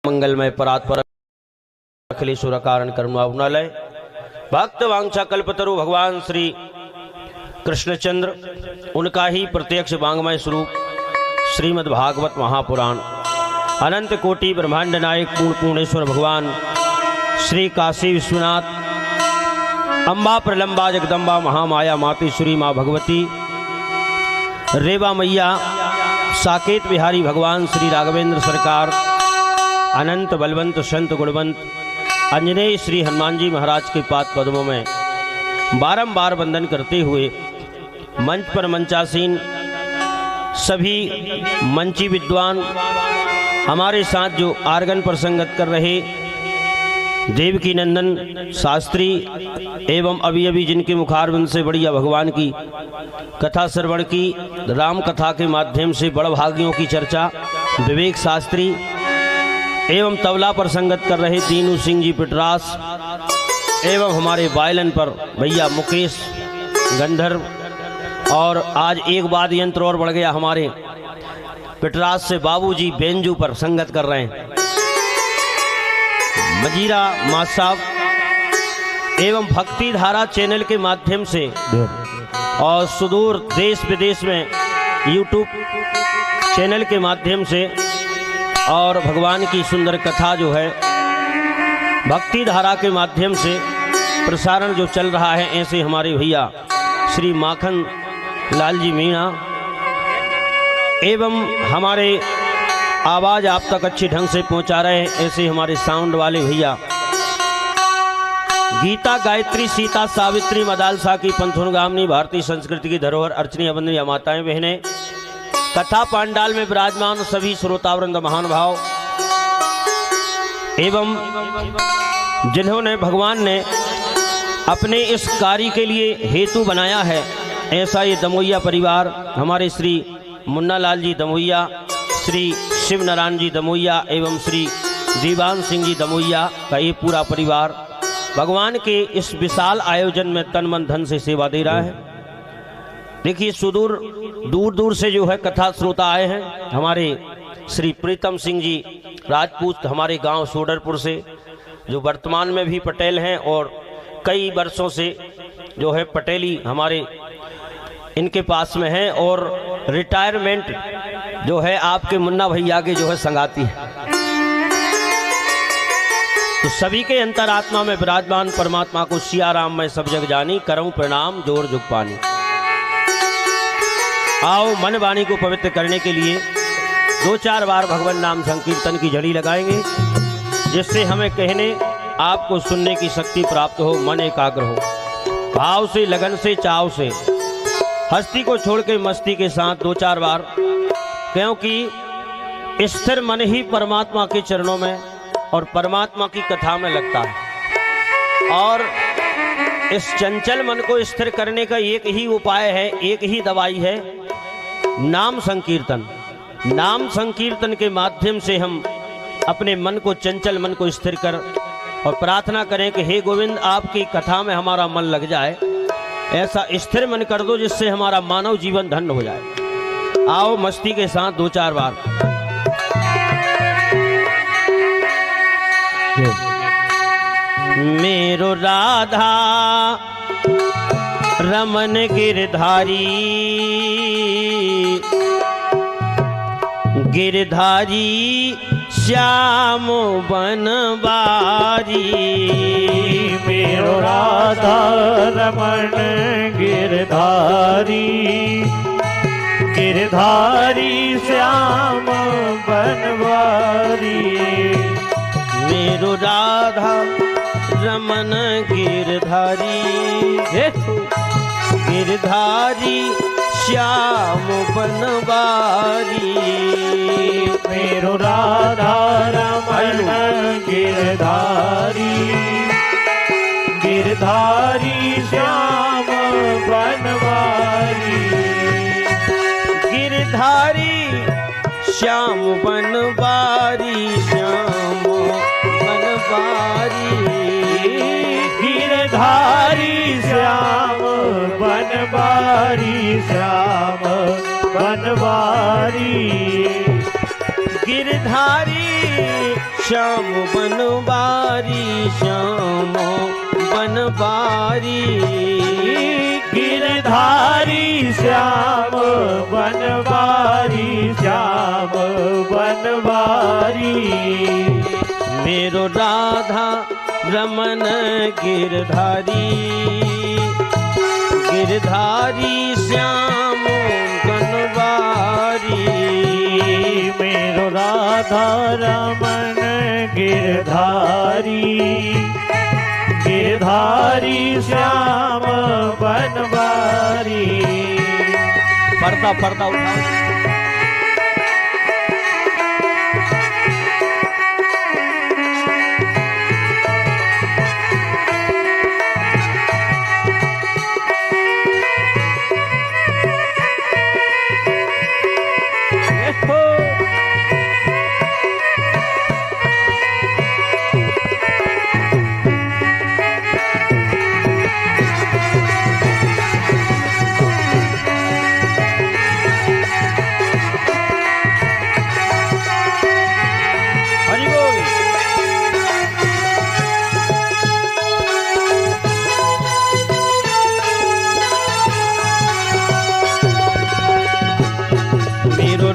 मंगलमय परात्पर अखिलेश्वर कारण करुणावनालय भक्त वांछा कल्पतरु भगवान श्री कृष्णचंद्र उनका ही प्रत्यक्ष वांग्मय स्वरूप श्रीमद् भागवत महापुराण अनंत कोटि ब्रह्मांड नायक पूर्ण पूर्णेश्वर भगवान श्री काशी विश्वनाथ अम्बा प्रलंबा जगदम्बा महामाया मातेश्वरी माँ भगवती रेवा मैया साकेत बिहारी भगवान श्री राघवेंद्र सरकार अनंत बलवंत संत गुणवंत अंजनेय श्री हनुमान जी महाराज के पाद पद्मों में बारंबार वंदन करते हुए मंच पर मंचासीन सभी मंची विद्वान हमारे साथ जो आर्गन पर संगत कर रहे देवकी नंदन शास्त्री एवं अभी अभी जिनके मुखारविंद से बढ़िया भगवान की कथा श्रवण की राम कथा के माध्यम से बड़भागियों की चर्चा विवेक शास्त्री एवं तबला पर संगत कर रहे दीनू सिंह जी पिटरास एवं हमारे वायलिन पर भैया मुकेश गंधर्व और आज एक बाद यंत्र और बढ़ गया हमारे पिटरास से बाबूजी बेंजू पर संगत कर रहे हैं मजीरा माँ साहब एवं भक्ति धारा चैनल के माध्यम से और सुदूर देश विदेश में यूट्यूब चैनल के माध्यम से और भगवान की सुंदर कथा जो है भक्ति धारा के माध्यम से प्रसारण जो चल रहा है ऐसे हमारे भैया श्री माखन लाल जी मीणा एवं हमारे आवाज़ आप तक अच्छी ढंग से पहुंचा रहे हैं ऐसे हमारे साउंड वाले भैया गीता गायत्री सीता सावित्री मदालसा की पंथुनगामिनी भारतीय संस्कृति की धरोहर अर्चनी अवंदनीय माताएं बहनें कथा पांडाल में विराजमान सभी श्रोतावृंद महान भाव एवं जिन्होंने भगवान ने अपने इस कार्य के लिए हेतु बनाया है ऐसा ये दमोइया परिवार हमारे श्री मुन्ना लाल जी दमोइया श्री शिव नारायण जी दमोइया एवं श्री दीवान सिंह जी दमोइया का ये पूरा परिवार भगवान के इस विशाल आयोजन में तन मन धन से सेवा दे रहा है। देखिए सुदूर दूर दूर से जो है कथा श्रोता आए हैं हमारे श्री प्रीतम सिंह जी राजपूत हमारे गांव सोडरपुर से जो वर्तमान में भी पटेल हैं और कई वर्षों से जो है पटेली हमारे इनके पास में हैं और रिटायरमेंट जो है आपके मुन्ना भैया के जो है संगाती है। तो सभी के अंतरात्मा में विराजमान परमात्मा को सिया राम मैं सब जग जानी करऊं प्रणाम जोर जुग पानी। आओ मन वाणी को पवित्र करने के लिए 2-4 बार भगवान नाम संकीर्तन की झड़ी लगाएंगे जिससे हमें कहने आपको सुनने की शक्ति प्राप्त हो मन एकाग्र हो भाव से लगन से चाव से हस्ती को छोड़ के मस्ती के साथ 2-4 बार क्योंकि स्थिर मन ही परमात्मा के चरणों में और परमात्मा की कथा में लगता है और इस चंचल मन को स्थिर करने का एक ही उपाय है एक ही दवाई है नाम संकीर्तन। नाम संकीर्तन के माध्यम से हम अपने मन को चंचल मन को स्थिर कर और प्रार्थना करें कि हे गोविंद आपकी कथा में हमारा मन लग जाए ऐसा स्थिर मन कर दो जिससे हमारा मानव जीवन धन्य हो जाए। आओ मस्ती के साथ 2-4 बार मेरो राधा रमन गिरधारी गिरधारी श्याम बनवारी मेरो राधा रमन गिरधारी गिरधारी श्याम बनवारी मेरो राधा रमन गिरधारी गिरधारी श्याम बनवारी मेरो राधा रमन गिरधारी गिरधारी श्याम बनवारी गिरधारी श्याम बनवारी श्याम बनवारी गिरधारी श्याम बनवारी श्याम बनवारी गिरधारी श्याम बनवारी श्याम बनवारी गिरधारी श्याम बनवारी श्याम बनवारी मेरो राधा रमन गिरधारी गिरधारी श्याम बनवारी मेरो राधा रमन गिरधारी गिरधारी श्याम बनवारी। पर्दा पर्दा उठाओ।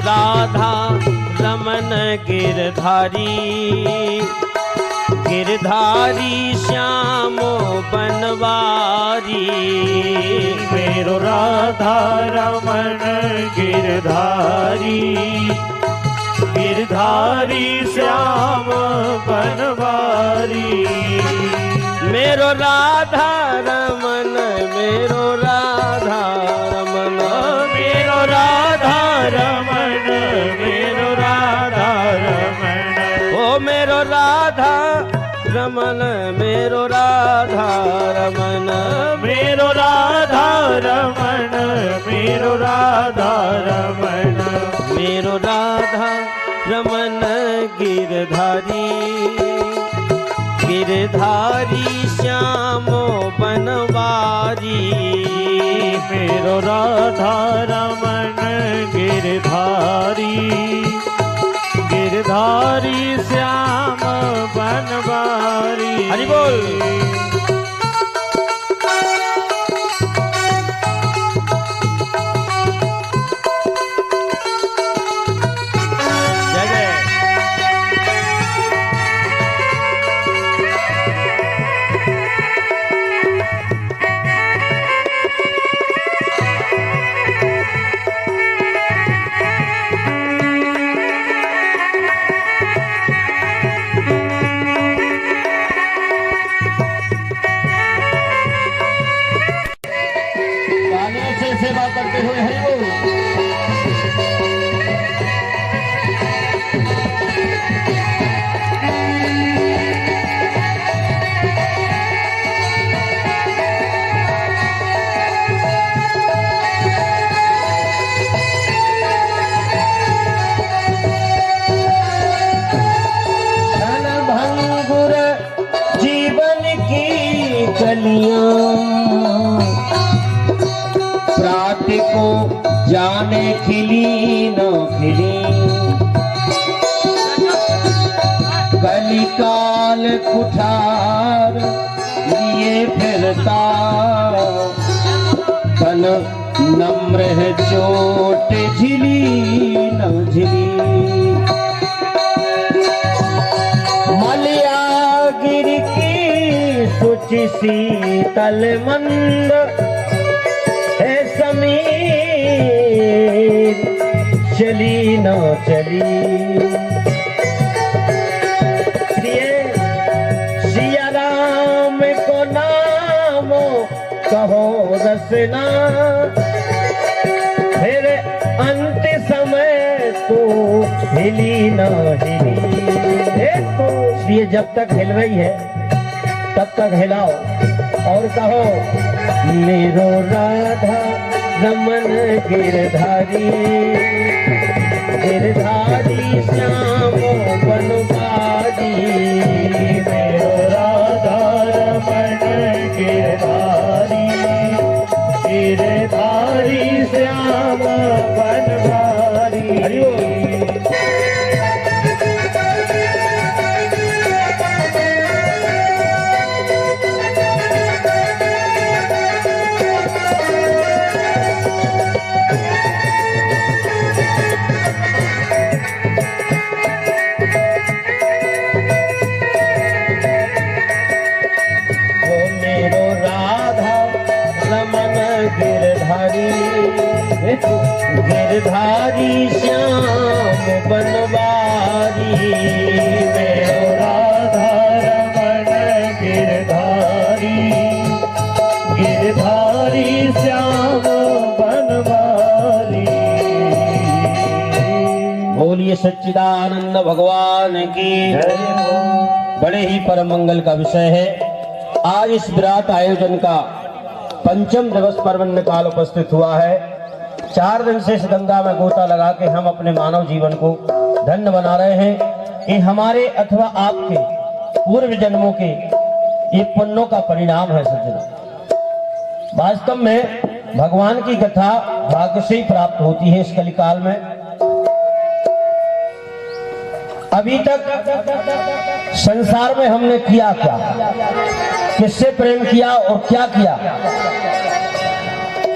राधा रमन गिरधारी गिरधारी श्याम बनवारी मेरो राधा रमन गिरधारी गिरधारी श्याम बनवारी मेरो राधा रमन मेरो राधा रमन मेरो राधा रमन मेरो राधा रमन ओ मेरो राधा रमन मेरो राधा रमन मेरो राधा रमन मेरो राधा रमन मेरो राधा रमन गिरधारी गिरधारी श्याम बनवारी मेरो राधा रमन गिरधारी गिरधारी श्याम बनवारी। हरि बोल। सेवा करते हुए हरि बोल। भंगुर जीवन की कलियां प्रात को जाने खिली न खिली कलिकाल कुठार लिए फिरता तन नम्र है चोट झिली न झिली मलिया गिर की सुचि शीतल मंद है समीर चली न चली सिया राम को नामो कहो रसना फिर अंत समय तो हिली न हिली। देखो ये जब तक हिल रही है तब तक हिलाओ और कहो मेरो राधा रमन गिरधारी गिरधारी श्याम बनवारी मेरो राधा रमन गिरधारी गिरधारी श्याम बनवारी। गिरधारी श्याम बनवारी मेरो राधा रमण गिरधारी गिरधारी श्याम बनवारी। बोलिए सच्चिदानंद भगवान की जय हो। बड़े ही परम मंगल का विषय है। आज इस विराट आयोजन का पंचम दिवस पर्वण्य काल उपस्थित हुआ है। 4 दिन से इस गंगा में गोता लगा के हम अपने मानव जीवन को धन्य बना रहे हैं। ये हमारे अथवा आपके पूर्व जन्मों के ये पुण्यों का परिणाम है सज्जनों। वास्तव में भगवान की कथा भाग्य से ही प्राप्त होती है। इस कलिकाल में अभी तक संसार में हमने किया क्या, किससे प्रेम किया और क्या किया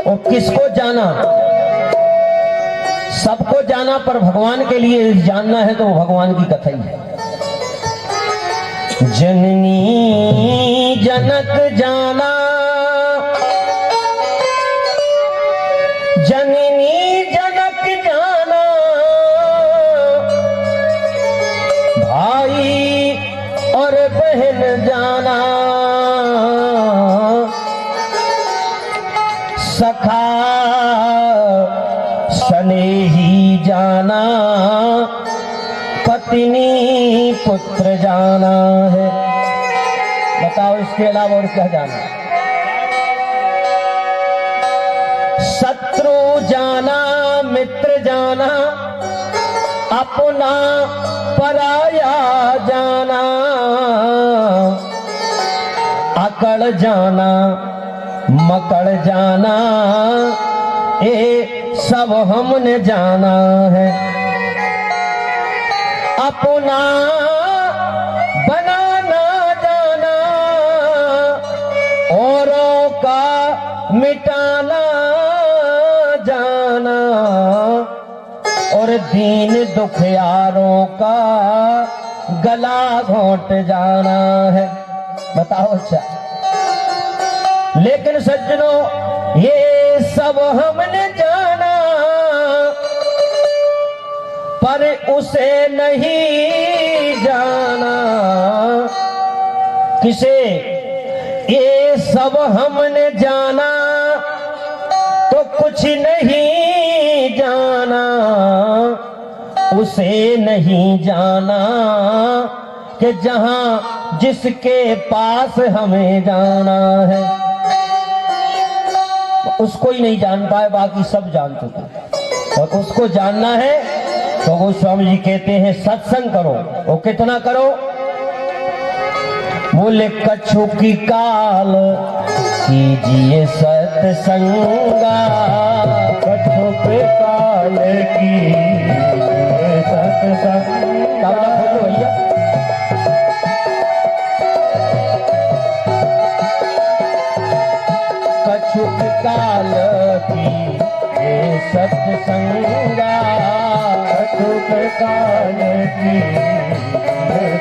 और किसको जाना, सबको जाना, पर भगवान के लिए जानना है तो वो भगवान की कथा ही है। जननी जनक जाना, जननी जनक जाना, भाई और बहन जाना, सखा स्नेही जाना, पत्नी पुत्र जाना है। बताओ इसके अलावा और क्या जाना? शत्रु जाना, मित्र जाना, अपना पराया जाना, अकड़ जाना, मकड़ जाना, ये सब हमने जाना है। अपना बनाना जाना, औरों का मिटाना जाना, और दीन दुखियारों का गला घोंट जाना है। बताओ अच्छा। लेकिन सज्जनों ये सब हमने जाना, पर उसे नहीं जाना। किसे? ये सब हमने जाना तो कुछ नहीं जाना, उसे नहीं जाना कि जहां जिसके पास हमें जाना है उसको ही नहीं जान पाए, बाकी सब जान चुके। और उसको जानना है तो गोस्वामी जी कहते हैं सत्संग करो। वो कितना करो? बोले कछु की काल कीजिए सत्संगा, कछु के काल की सत्संग। तबला खोलो भैया। कछु की काल की ये सत्संगा, कछु के काल की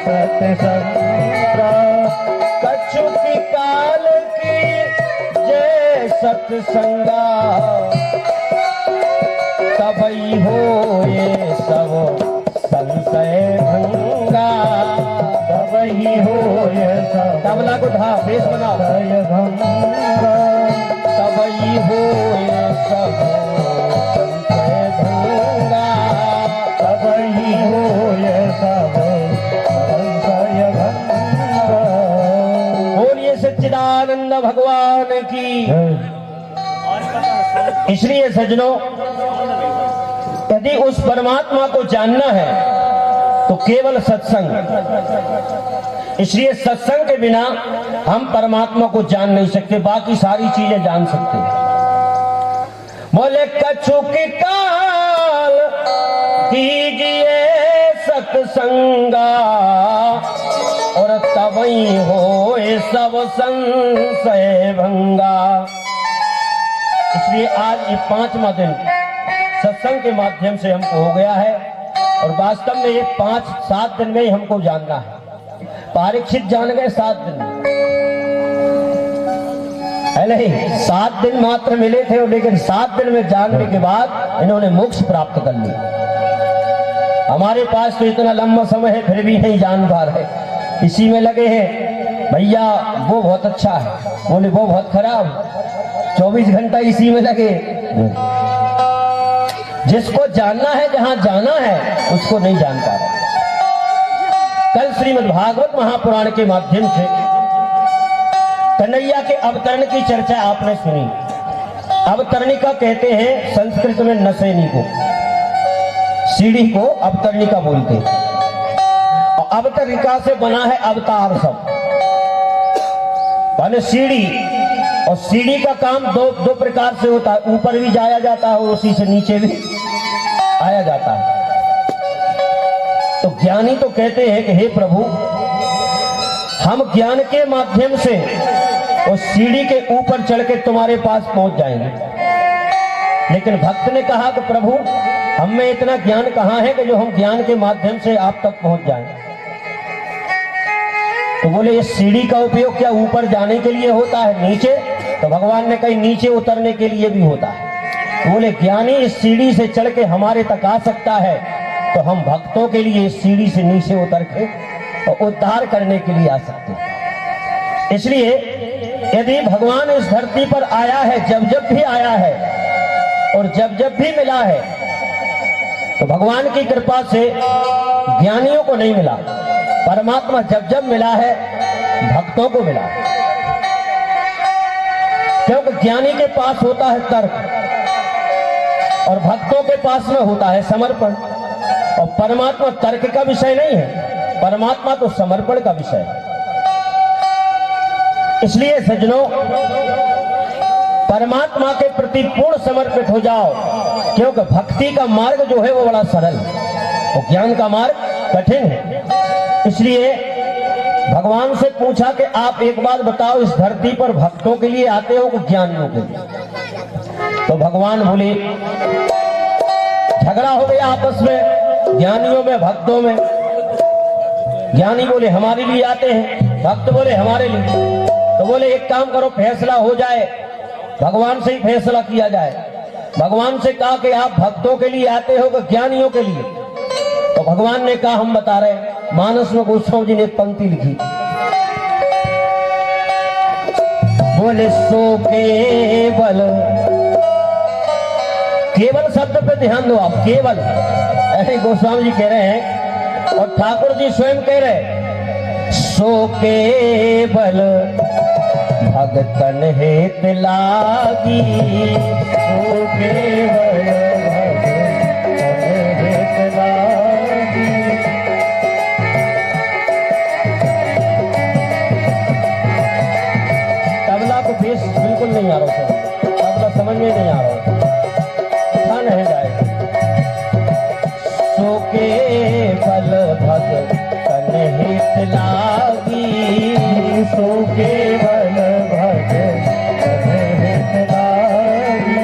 सत्संगा, कछु की काल की जय सत्संगा, तबई हो ये सब संशय भंगा। तबही हो ये सब तबला को धा बेस बनाओ। संशय भंगा, तबई हो ये सब संशय भंगा, तबही हो ये सब संशय भंगा। बोलिए सच्चिदानंद भगवान की। इसलिए सज्जनों यदि उस परमात्मा को जानना है तो केवल सत्संग। इसलिए सत्संग के बिना हम परमात्मा को जान नहीं सकते, बाकी सारी चीजें जान सकते हैं। बोले कछु की काल कीजिए सत्संगा, और तबई हो ये सब संशय भंगा। इसलिए आज ये 5वां दिन सत्संग के माध्यम से हमको हो गया है, और वास्तव में ये 5-7 दिन में ही हमको जानना है। परीक्षित जान गए 7 दिन में। है नहीं, 7 दिन मात्र मिले थे, लेकिन 7 दिन में जानने के बाद इन्होंने मोक्ष प्राप्त कर लिया। हमारे पास तो इतना लंबा समय है फिर भी नहीं जान पा रहे, इसी में लगे हैं। भैया वो बहुत अच्छा है, बोले वो बहुत खराब, 24 घंटा इसी में लगे। जिसको जानना है, जहां जाना है, उसको नहीं जान पा रहे। कल श्रीमद् भागवत महापुराण के माध्यम से कन्हैया के अवतरण की चर्चा आपने सुनी। अवतरणिका कहते हैं संस्कृत में नशेनी को, सीढ़ी को अवतरणिका बोलते हैं। और अवतरणिका से बना है अवतार सब, माने सीढ़ी। और सीढ़ी का काम दो प्रकार से होता है, ऊपर भी जाया जाता है और उसी से नीचे भी आया जाता है। तो ज्ञानी तो कहते हैं कि हे प्रभु, हम ज्ञान के माध्यम से उस सीढ़ी के ऊपर चढ़ के तुम्हारे पास पहुंच जाएंगे। लेकिन भक्त ने कहा कि प्रभु, हम में इतना ज्ञान कहां है कि जो हम ज्ञान के माध्यम से आप तक पहुंच जाएं। तो बोले इस सीढ़ी का उपयोग क्या ऊपर जाने के लिए होता है, नीचे? तो भगवान ने कही नीचे उतरने के लिए भी होता है। तो बोले ज्ञानी इस सीढ़ी से चढ़ के हमारे तक आ सकता है, तो हम भक्तों के लिए इस सीढ़ी से नीचे उतर के तो उद्धार करने के लिए आ सकते हैं। इसलिए यदि भगवान इस धरती पर आया है, जब जब भी आया है और जब जब भी मिला है, तो भगवान की कृपा से ज्ञानियों को नहीं मिला, परमात्मा जब जब मिला है भक्तों को मिला। क्योंकि ज्ञानी के पास होता है तर्क और भक्तों के पास में होता है समर्पण। और परमात्मा तर्क का विषय नहीं है, परमात्मा तो समर्पण का विषय है। इसलिए सज्जनों, परमात्मा के प्रति पूर्ण समर्पित हो जाओ, क्योंकि भक्ति का मार्ग जो है वो बड़ा सरल है और ज्ञान का मार्ग कठिन है। इसलिए भगवान से पूछा कि आप एक बात बताओ, इस धरती पर भक्तों के लिए आते हो कि ज्ञानियों के लिए? तो भगवान बोले, झगड़ा हो गया आपस में, ज्ञानियों में भक्तों में। ज्ञानी बोले हमारे लिए आते हैं, भक्त बोले हमारे लिए। तो बोले एक काम करो, फैसला हो जाए, भगवान से ही फैसला किया जाए। भगवान से कहा कि आप भक्तों के लिए आते हो कि ज्ञानियों के लिए? तो भगवान ने कहा हम बता रहे। मानस में गोस्वामी जी ने एक पंक्ति लिखी, बोले सो केवल, केवल शब्द पे ध्यान दो आप, केवल, ऐसे गोस्वामी जी कह रहे हैं और ठाकुर जी स्वयं कह रहे, सो केवल भगतन हेत लागी, सो केवल भगतन हेत लागी। तबला को बेस बिल्कुल नहीं आ रहा, तबला समझ में नहीं आ रहा, नहीं जाएगा। सो केवल भगतन हित लागी, सो केवल भगतन हित लागी,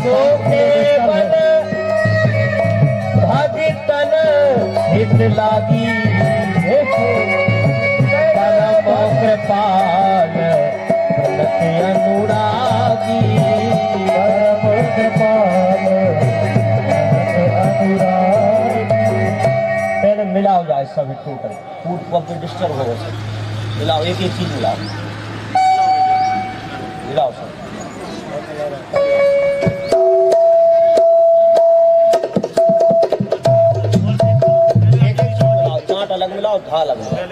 सो केवल भगतन हित लागी। परम कृपाल भगत अनुरागी, परम कृपाल पहले मिलाओ जाए सभी टोटल, फूड को डिस्टर्ब हो गए, मिलाओ, एक एक चीज मिलाओ, मिलाओ सब। एक एक चीज मिलाओ, चाट अलग मिलाओ, धा अलग मिलाओ।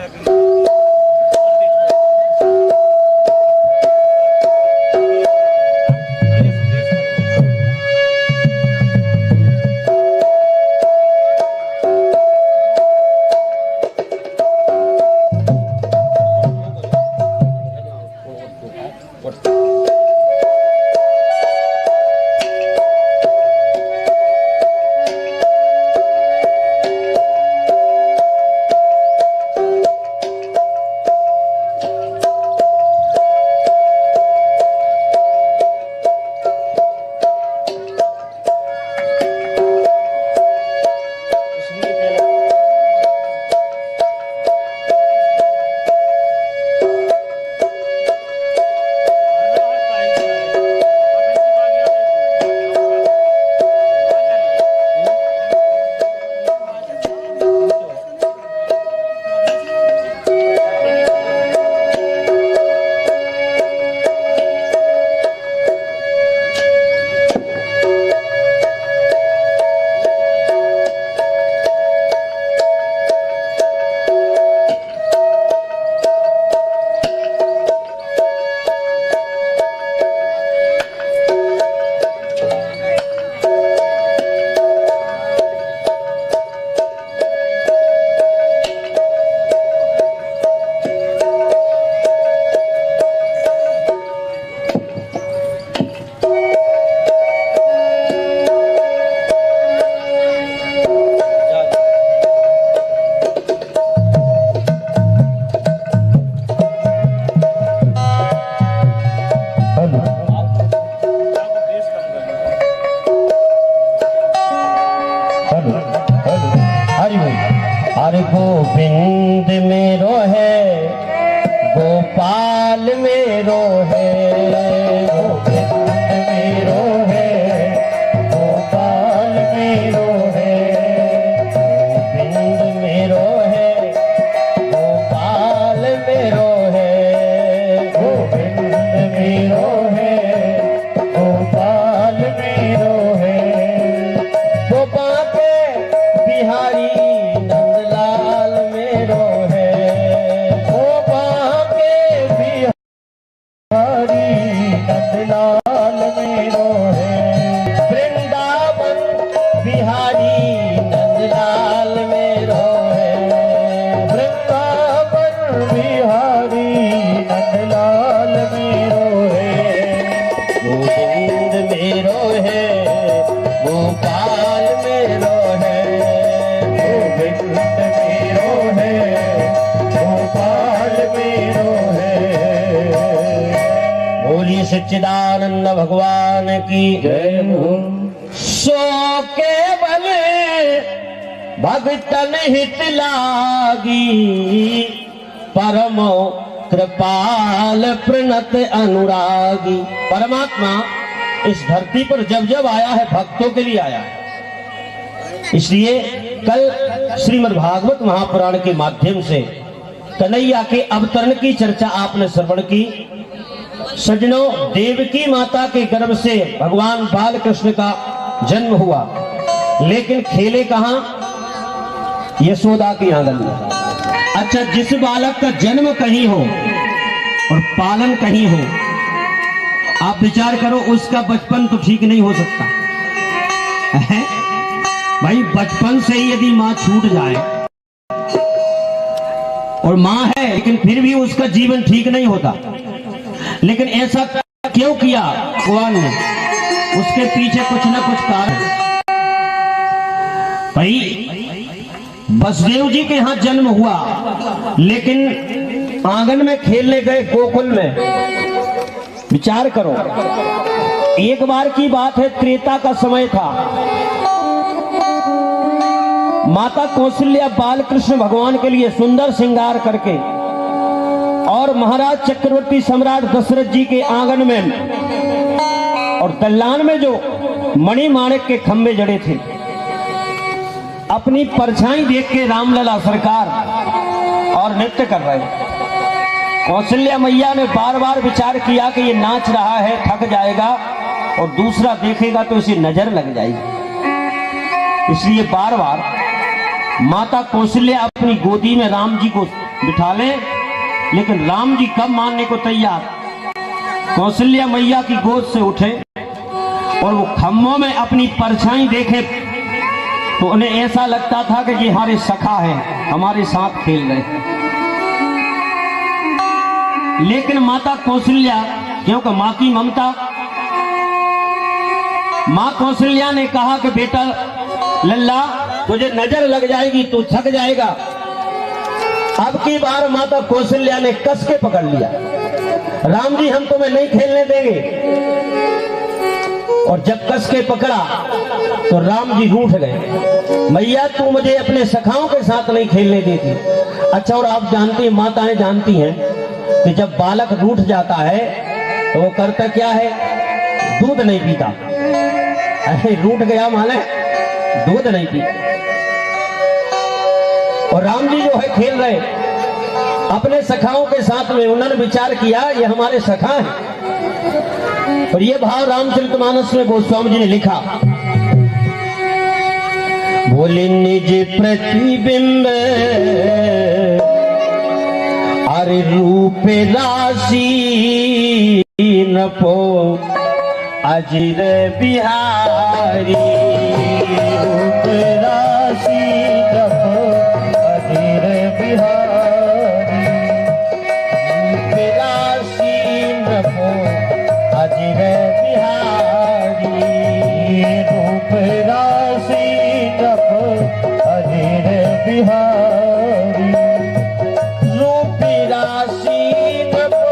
अरे गोविंद मेरो है, गोपाल मेरो है, गोविंद मेरो है, गोपाल मेरो है, गोविंद मेरो है, गोपाल मेरो है, गोविंद मेरो है, गोपाल मेरो है, गोपा के बिहारी नंदलाल मेरो है, गोपा के बिहारी नंदलाल मेरो है, वृंदावन बिहारी नंदलाल मेरो है, वृंदावन बिहारी नंदलाल मेरो है, गोविंद मेरो है, गोपाल मेरो है, गोविंद मेरो है, गोपाल मेरो है। बोलिए सच्चिदानंद भगवान की जय हो। सो केवल भगतन हित लागी, परमो कृपाल प्रणत अनुरागी। परमात्मा इस धरती पर जब जब आया है भक्तों के लिए आया है। इसलिए कल श्रीमद् भागवत महापुराण के माध्यम से कन्हैया के अवतरण की चर्चा आपने श्रवण की। सज्जनों, देवकी माता के गर्भ से भगवान बाल कृष्ण का जन्म हुआ, लेकिन खेले कहां? यशोदा के आंगन में। अच्छा, जिस बालक का जन्म कहीं हो और पालन कहीं हो, आप विचार करो उसका बचपन तो ठीक नहीं हो सकता है भाई। बचपन से ही यदि मां छूट जाए, और मां है लेकिन फिर भी उसका जीवन ठीक नहीं होता, लेकिन ऐसा क्यों किया भगवान ने? उसके पीछे कुछ ना कुछ कारण। भाई वसुदेव जी के यहां जन्म हुआ, लेकिन आंगन में खेलने गए गोकुल में। विचार करो, एक बार की बात है, त्रेता का समय था। माता कौशल्या बाल कृष्ण भगवान के लिए सुंदर श्रृंगार करके और महाराज चक्रवर्ती सम्राट दशरथ जी के आंगन में और दल्लान में जो मणि माणिक के खंभे जड़े थे, अपनी परछाई देख के रामलला सरकार और नृत्य कर रहे। कौशल्या मैया ने बार बार विचार किया कि ये नाच रहा है, थक जाएगा और दूसरा देखेगा तो इसे नजर लग जाएगी। इसलिए बार बार माता कौशल्या अपनी गोदी में राम जी को बिठा लें, लेकिन राम जी कब मानने को तैयार। कौशल्या मैया की गोद से उठे और वो खम्भों में अपनी परछाई देखे तो उन्हें ऐसा लगता था कि ये हमारे सखा है, हमारे साथ खेल रहे। लेकिन माता कौशल्या, क्योंकि मां की ममता, मां कौशल्या ने कहा कि बेटा लल्ला, तुझे नजर लग जाएगी, तू थक जाएगा। अब की बार माता कौशल्या ने कस के पकड़ लिया, राम जी हम तुम्हें नहीं खेलने देंगे। और जब कस के पकड़ा तो राम जी रूठ गए, मैया तू मुझे अपने सखाओं के साथ नहीं खेलने देती। अच्छा, और आप जानती हैं, माताएं जानती हैं कि जब बालक रूठ जाता है तो वो करता क्या है? दूध नहीं पीता। अरे रूठ गया माने दूध नहीं पीता। और राम जी जो है खेल रहे अपने सखाओं के साथ में, उन्होंने विचार किया ये हमारे सखा हैं। और ये भाव रामचरितमानस में गोस्वामी जी ने लिखा, बोले निज प्रतिबिंब अरे रूप राशि नपो अजिर बिहारी, रूप राशि नपो अजिर बिहारी, रूप राशि नपो अजिर बिहारी, रूप राशि नपो अजिर बिहारी, रूप राशि नपो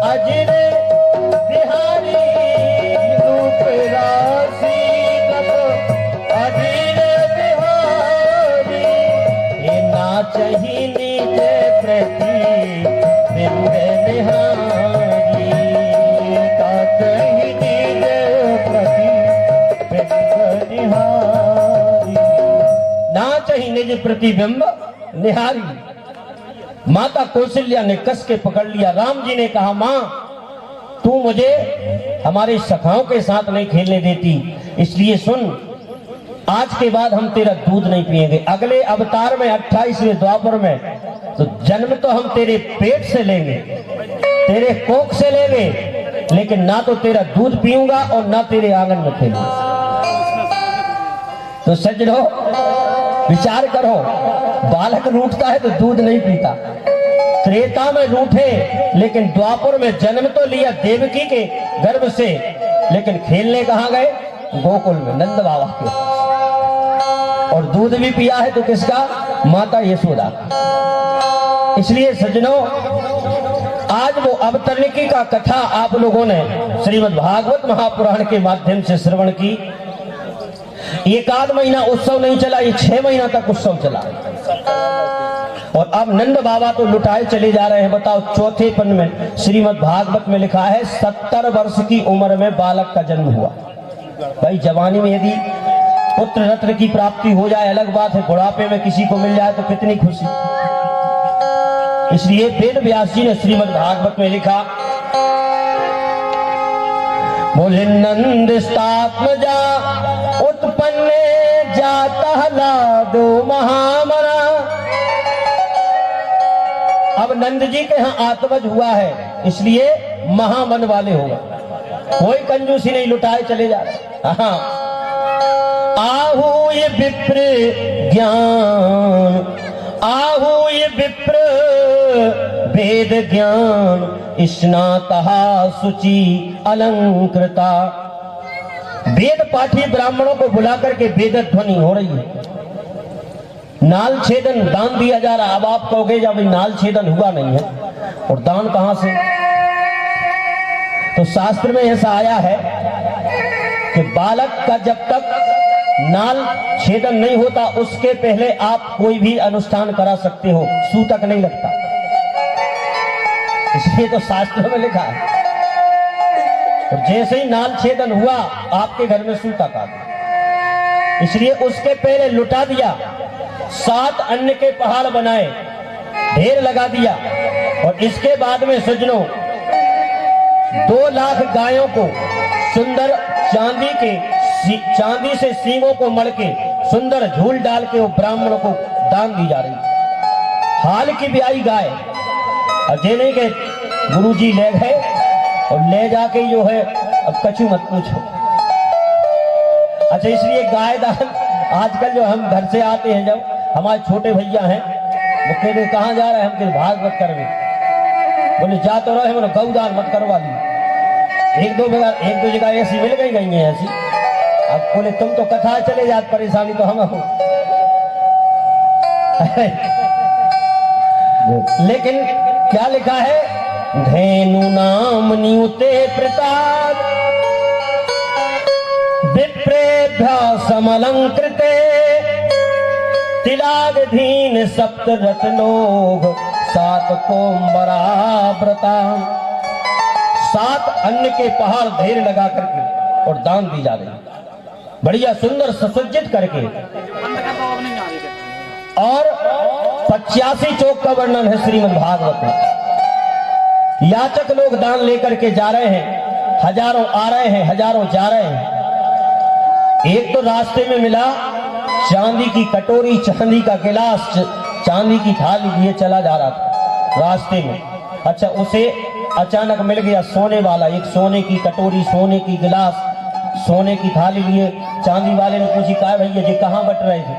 अजिर बिहारी, रूप राशि नपो अजिर बिहारी, पांच ही निज प्रतिबिंब निहारी। माता कौशल्या ने कस के पकड़ लिया। राम जी ने कहा, मां तू मुझे हमारे सखाओं के साथ नहीं खेलने देती, इसलिए सुन, आज के बाद हम तेरा दूध नहीं पिएंगे। अगले अवतार में 28वें द्वापर में तो जन्म तो हम तेरे पेट से लेंगे, तेरे कोख से लेंगे, लेकिन ना तो तेरा दूध पीऊंगा और ना तेरे आंगन में खेलूंगा। तो सज्जनों विचार करो, बालक रूठता है तो दूध नहीं पीता। त्रेता में रूठे, लेकिन द्वापर में जन्म तो लिया देवकी के गर्भ से, लेकिन खेलने कहां गए? गोकुल में नंद बाबा के। और दूध भी पिया है तो किसका? माता यशोदा। इसलिए सज्जनों, आज वो अवतरणिकी का कथा आप लोगों ने श्रीमद् भागवत महापुराण के माध्यम से श्रवण की। एक आध महीना उत्सव नहीं चला, ये 6 महीना तक उत्सव चला। और अब नंद बाबा तो लुटाए चले जा रहे हैं। बताओ, चौथे पन में श्रीमद् भागवत में लिखा है 70 वर्ष की उम्र में बालक का जन्म हुआ। भाई जवानी में यदि पुत्र रत्न की प्राप्ति हो जाए अलग बात है, बुढ़ापे में किसी को मिल जाए तो कितनी खुशी। इसलिए वेद व्यास जी ने श्रीमद् भागवत में लिखा, बोले नंद स्थात्मजा उत्पन्न जाता लादो महामना। अब नंद जी के यहाँ आत्मज हुआ है, इसलिए महामन वाले हो गए। कोई कंजूसी नहीं, लुटाए चले जा रहे। हाँ, आहू ये विप्र ज्ञान, आहू ये विप्र वेद ज्ञान, स्नातहा शुचि अलंकृता। वेद पाठी ब्राह्मणों को बुला करके वेद ध्वनि हो रही है। नाल छेदन दान दिया जा रहा। अब आप कहोगे जब नाल छेदन हुआ नहीं है और दान कहां से? तो शास्त्र में ऐसा आया है कि बालक का जब तक नाल छेदन नहीं होता उसके पहले आप कोई भी अनुष्ठान करा सकते हो, सूतक नहीं लगता। इसलिए तो शास्त्र में लिखा है। और जैसे ही नाल छेदन हुआ आपके घर में सूतक आ गया। इसलिए उसके पहले लुटा दिया, 7 अन्न के पहाड़ बनाए, ढेर लगा दिया। और इसके बाद में सज्जनों 2 लाख गायों को सुंदर चांदी से सींगों को मड़ के सुंदर झूल डाल के वो ब्राह्मणों को दान दी जा रही। हाल की ब्याई गाय। अब ये नहीं कि गुरुजी ले गए और ले जाके जो है अब कछु मत पूछो। अच्छा, इसलिए गाय दान आजकल जो हम घर से आते हैं, जब हमारे छोटे भैया हैं वो कहते कहाँ जा रहे हैं, हम कहते भागवत करवे। बोले जा तो रहे, बोले गौदान मत करवा ली। एक दो जगह ऐसी मिल गई हैं ऐसी। अब बोले तुम तो कथा चले जात, परेशानी तो हम हो। लेकिन क्या लिखा है? धेनु नाम नियुते प्रताप विप्रेभ्य समलंकृते तिलागधीन सप्त रत्नोग 7 कोम्बराव्रता। 7 अन्न के पहाड़ ढेर लगा करके और दान दी जा रही, बढ़िया सुंदर सुसज्जित करके। और 85 चौक का वर्णन है श्रीमद् भागवत में। याचक लोग दान लेकर के जा रहे हैं, हजारों आ रहे हैं, हजारों जा रहे हैं। एक तो रास्ते में मिला चांदी की कटोरी, चांदी का गिलास, चांदी की थाली लिए चला जा रहा था रास्ते में। अच्छा, उसे अचानक मिल गया सोने वाला, एक सोने की कटोरी, सोने की गिलास, सोने की थाली लिए। चांदी वाले ने पूछी, कहा भैया जी कहाँ बट रहे थे?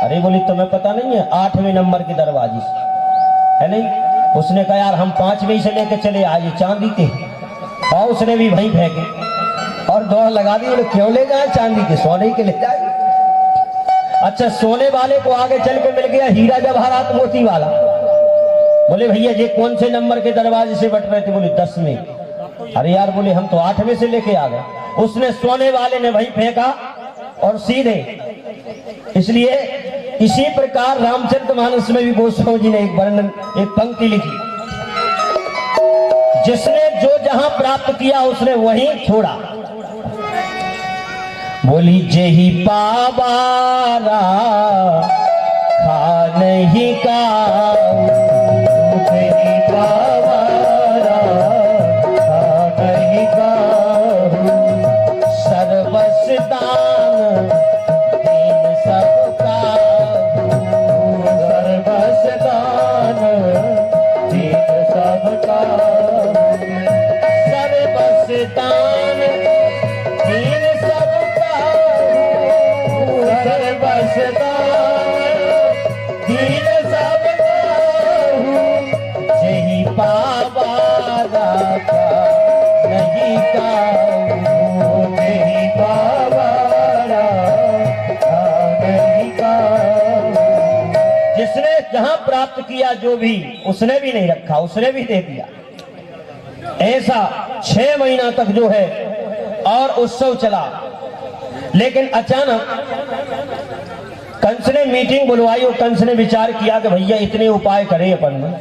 अरे बोली तुम्हें पता नहीं है, 8वें नंबर के दरवाजे से है नहीं। उसने कहा यार हम 5वें से लेके चले आए, चांदी के। और उसने भी वहीं फेंके और दौड़ लगा दी। क्यों ले जाए? चांदी के, सोने के ले जाए। अच्छा, सोने वाले को आगे चल के मिल गया हीरा जवाहरात मोती वाला। बोले भैया जी कौन से नंबर के दरवाजे से बट रहे थे? बोले 10वें। अरे यार बोले हम तो 8वें से लेके आ गए। उसने सोने वाले ने वहीं फेंका और सीधे। इसलिए इसी प्रकार रामचरितमानस में भी गोस्वामी जी ने एक वर्णन, एक पंक्ति लिखी, जिसने जो जहां प्राप्त किया उसने वहीं छोड़ा। बोली जेहि पावारा नहीं काऊ तेरी बाबारा खा नहीं काऊ सर्वस दान दीन सबका सर्वस दान दीन सबका सर्वस दान दीन सबका सर्वस दान दीन सबका जही पावा राखा नहीं काऊ जही पावा राखा नहीं काऊ जिसने जहां प्राप्त किया जो भी उसने भी नहीं रखा, उसने भी दे दिया। ऐसा 6 महीना तक जो है और उत्सव चला। लेकिन अचानक कंस ने मीटिंग बुलवाई और कंस ने विचार किया कि भैया इतने उपाय करें अपन में,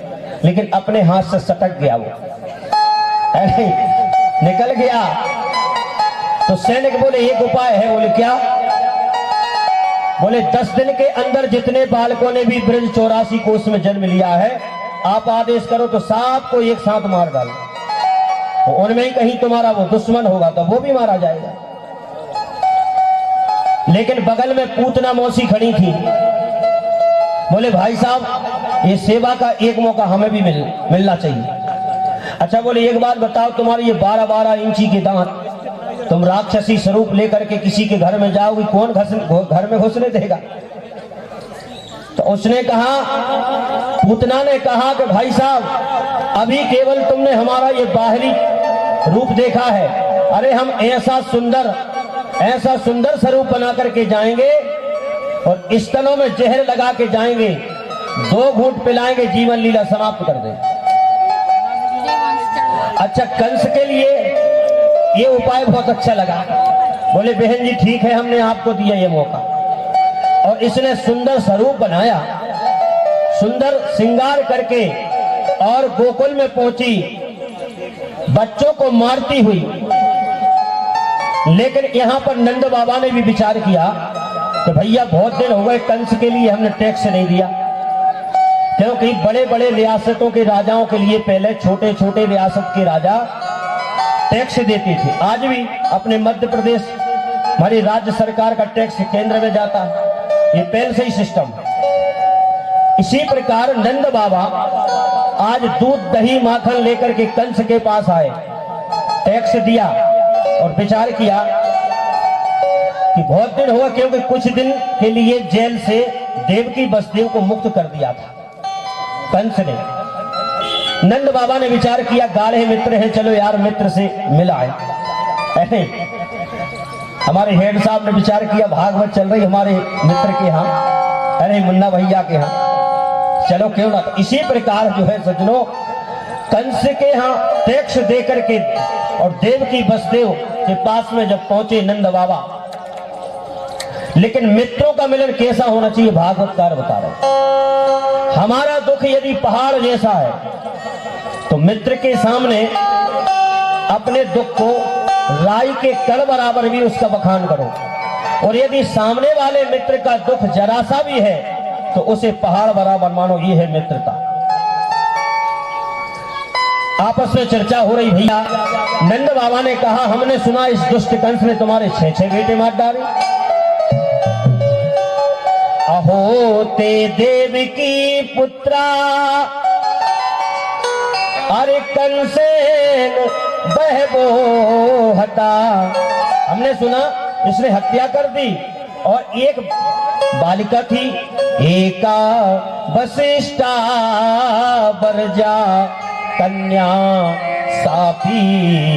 लेकिन अपने हाथ से सटक गया वो, अरे निकल गया। तो सैनिक बोले एक उपाय है। बोले क्या? बोले 10 दिन के अंदर जितने बालकों ने भी ब्रज 84 कोष में जन्म लिया है, आप आदेश करो तो सबको एक साथ मार डालो। उनमें ही कहीं तुम्हारा वो दुश्मन होगा तो वो भी मारा जाएगा। लेकिन बगल में पूतना मौसी खड़ी थी। बोले भाई साहब ये सेवा का एक मौका हमें भी मिलना चाहिए। अच्छा बोले एक बात बताओ, तुम्हारे ये 12-12 इंची के दांत, तुम राक्षसी स्वरूप लेकर के किसी के घर में जाओगी, कौन घर में घुसने देगा? तो उसने कहा, पूतना ने कहा कि भाई साहब अभी केवल तुमने हमारा ये बाहरी रूप देखा है, अरे हम ऐसा सुंदर स्वरूप बना करके जाएंगे और स्तनों में जहर लगा के जाएंगे, 2 घूंट पिलाएंगे, जीवन लीला समाप्त कर देंगे। अच्छा कंस के लिए ये उपाय बहुत अच्छा लगा। बोले बहन जी ठीक है, हमने आपको दिया ये मौका। और इसने सुंदर स्वरूप बनाया, सुंदर श्रृंगार करके और गोकुल में पहुंची, बच्चों को मारती हुई। लेकिन यहां पर नंद बाबा ने भी विचार किया कि भैया बहुत दिन हो गए कंस के लिए हमने टैक्स नहीं दिया, क्योंकि बड़े बड़े रियासतों के राजाओं के लिए पहले छोटे छोटे रियासत के राजा टैक्स देते थे। आज भी अपने मध्य प्रदेश हमारी राज्य सरकार का टैक्स केंद्र में जाता है, ये पहले से ही सिस्टम। इसी प्रकार नंद बाबा आज दूध दही माखन लेकर के कंस के पास आए, टैक्स दिया और विचार किया कि बहुत दिन हुआ, क्योंकि कुछ दिन के लिए जेल से देवकी वसुदेव को मुक्त कर दिया था कंस ने। नंद बाबा ने विचार किया गाढ़े मित्र हैं, चलो यार मित्र से मिलाए। हमारे हेड साहब ने विचार किया भागवत चल रही हमारे मित्र के यहाँ, अरे मुन्ना भैया के यहाँ, चलो क्यों ना। तो इसी प्रकार जो है सज्जनों, कंस के यहाँ टैक्स दे करके और देवकी वसुदेव के पास में जब पहुंचे नंद बाबा, लेकिन मित्रों का मिलन कैसा होना चाहिए भागवतकार बता रहे। हमारा दुख यदि पहाड़ जैसा है तो मित्र के सामने अपने दुख को राई के कण बराबर भी उसका बखान करो, और यदि सामने वाले मित्र का दुख जरा सा भी है तो उसे पहाड़ बराबर मानो। ये है मित्रता। आपस में चर्चा हो रही। भैया नंद बाबा ने कहा हमने सुना इस दुष्ट कंस ने तुम्हारे 6 बेटे मार डाले। अहो ते देव की पुत्रा अरे कंसेन बहबो हता। हमने सुना इसने हत्या कर दी, और एक बालिका थी, एका वशिष्ठा बरजा कन्या सापी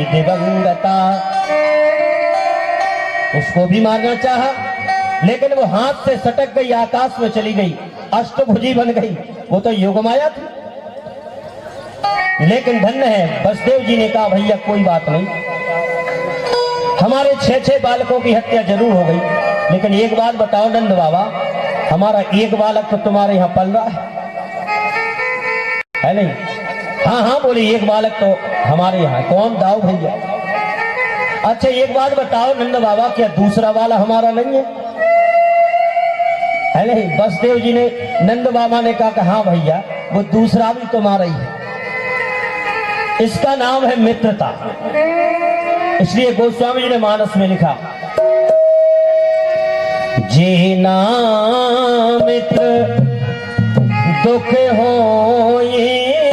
दिवंगता। उसको भी मारना चाहा, लेकिन वो हाथ से सटक गई, आकाश में चली गई, अष्टभुजी बन गई। वो तो योगमाया थी। लेकिन धन्य है वसुदेव जी ने कहा भैया कोई बात नहीं, हमारे 6 बालकों की हत्या जरूर हो गई, लेकिन एक बात बताओ नंद बाबा, हमारा एक बालक तो तुम्हारे यहाँ पल रहा है नहीं? हाँ हाँ बोले एक बालक तो हमारे यहाँ। कौन? दाऊ भैया। अच्छा एक बात बताओ नंद बाबा, क्या दूसरा वाला हमारा नहीं है? है नहीं। बसदेव जी ने, नंद बाबा ने कहा कि हाँ भैया वो दूसरा भी तुम्हारा ही है, इसका नाम है मित्रता। इसलिए गोस्वामी जी ने मानस में लिखा, जेना मित्र दुख हो ये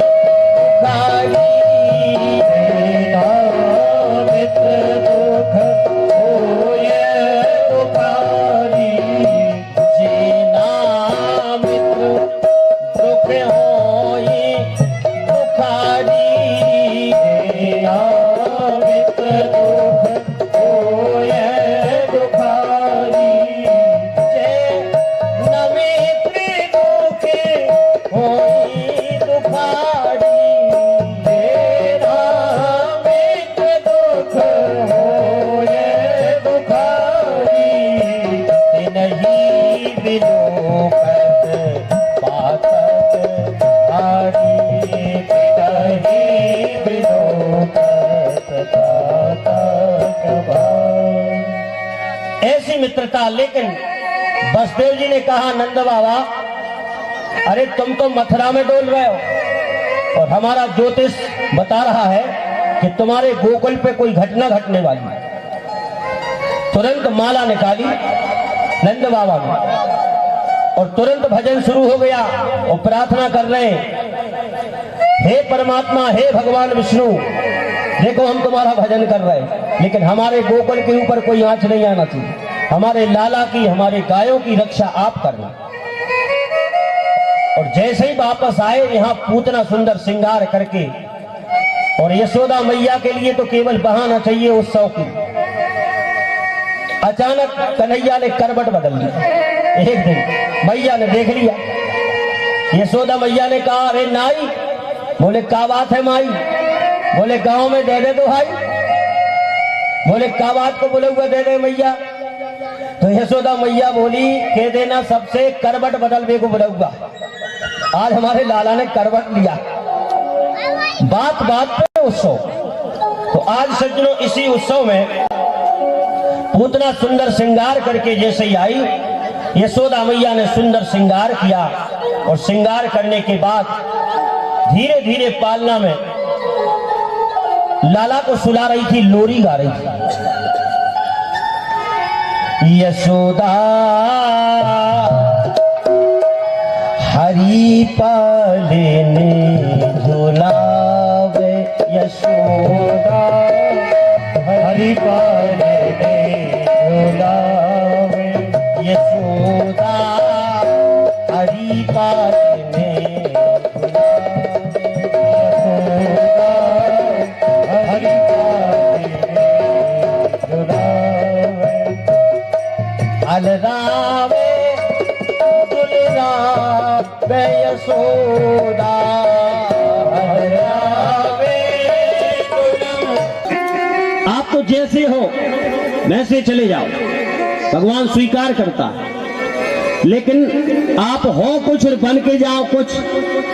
गाड़ी, जेना मित्र दुख हो ये दुखारी, जेना मित्र दुख हो ये दुखारी, जेना मित्र दुख हो ये दुखारी, ऐसी मित्रता। लेकिन बसदेव जी ने कहा, नंद बाबा अरे तुम तो मथुरा में डोल रहे हो और हमारा ज्योतिष बता रहा है कि तुम्हारे गोकुल पे कोई घटना घटने वाली है। तुरंत माला निकाली नंद बाबा ने और तुरंत भजन शुरू हो गया और प्रार्थना कर रहे हैं, हे परमात्मा, हे भगवान विष्णु, देखो हम तुम्हारा भजन कर रहे हैं, लेकिन हमारे गोकुल के ऊपर कोई आंच नहीं आना चाहिए। हमारे लाला की, हमारे गायों की रक्षा आप करना। और जैसे ही वापस आए यहाँ पूतना सुंदर श्रृंगार करके, और यशोदा मैया के लिए तो केवल बहाना चाहिए उत्सव की। अचानक कन्हैया ने करवट बदल ली। एक दिन मैया ने देख लिया, यशोदा मैया ने कहा, अरे नाई, बोले क्या बात है माई, बोले गांव में दे दे दो भाई, बोले क्या बात को बोले हुआ दे दे मैया। तो यशोदा मैया बोली, कह देना सबसे करवट बदल दे को बोला हुआ। आज हमारे लाला ने करवट लिया, बात बात पे उत्सव। तो आज सज्जनों इसी उत्सव में पूतना सुंदर श्रृंगार करके जैसे ही आई, यशोदा मैया ने सुंदर श्रृंगार किया और श्रृंगार करने के बाद धीरे धीरे पालना में लाला को सुला रही थी, लोरी गा रही थी। यशोदा हरि पालने झुलावे, यशोदा हरि पालने झुलावे, यशोदा हरि पालने झुलावे, यशोदा हरि पालने झुलावे। अलरावे दुलरावे यशोदा, अलरावे दुलरावे। आप तो जैसे हो वैसे चले जाओ, भगवान स्वीकार करता है। लेकिन आप हो कुछ और बन के जाओ कुछ,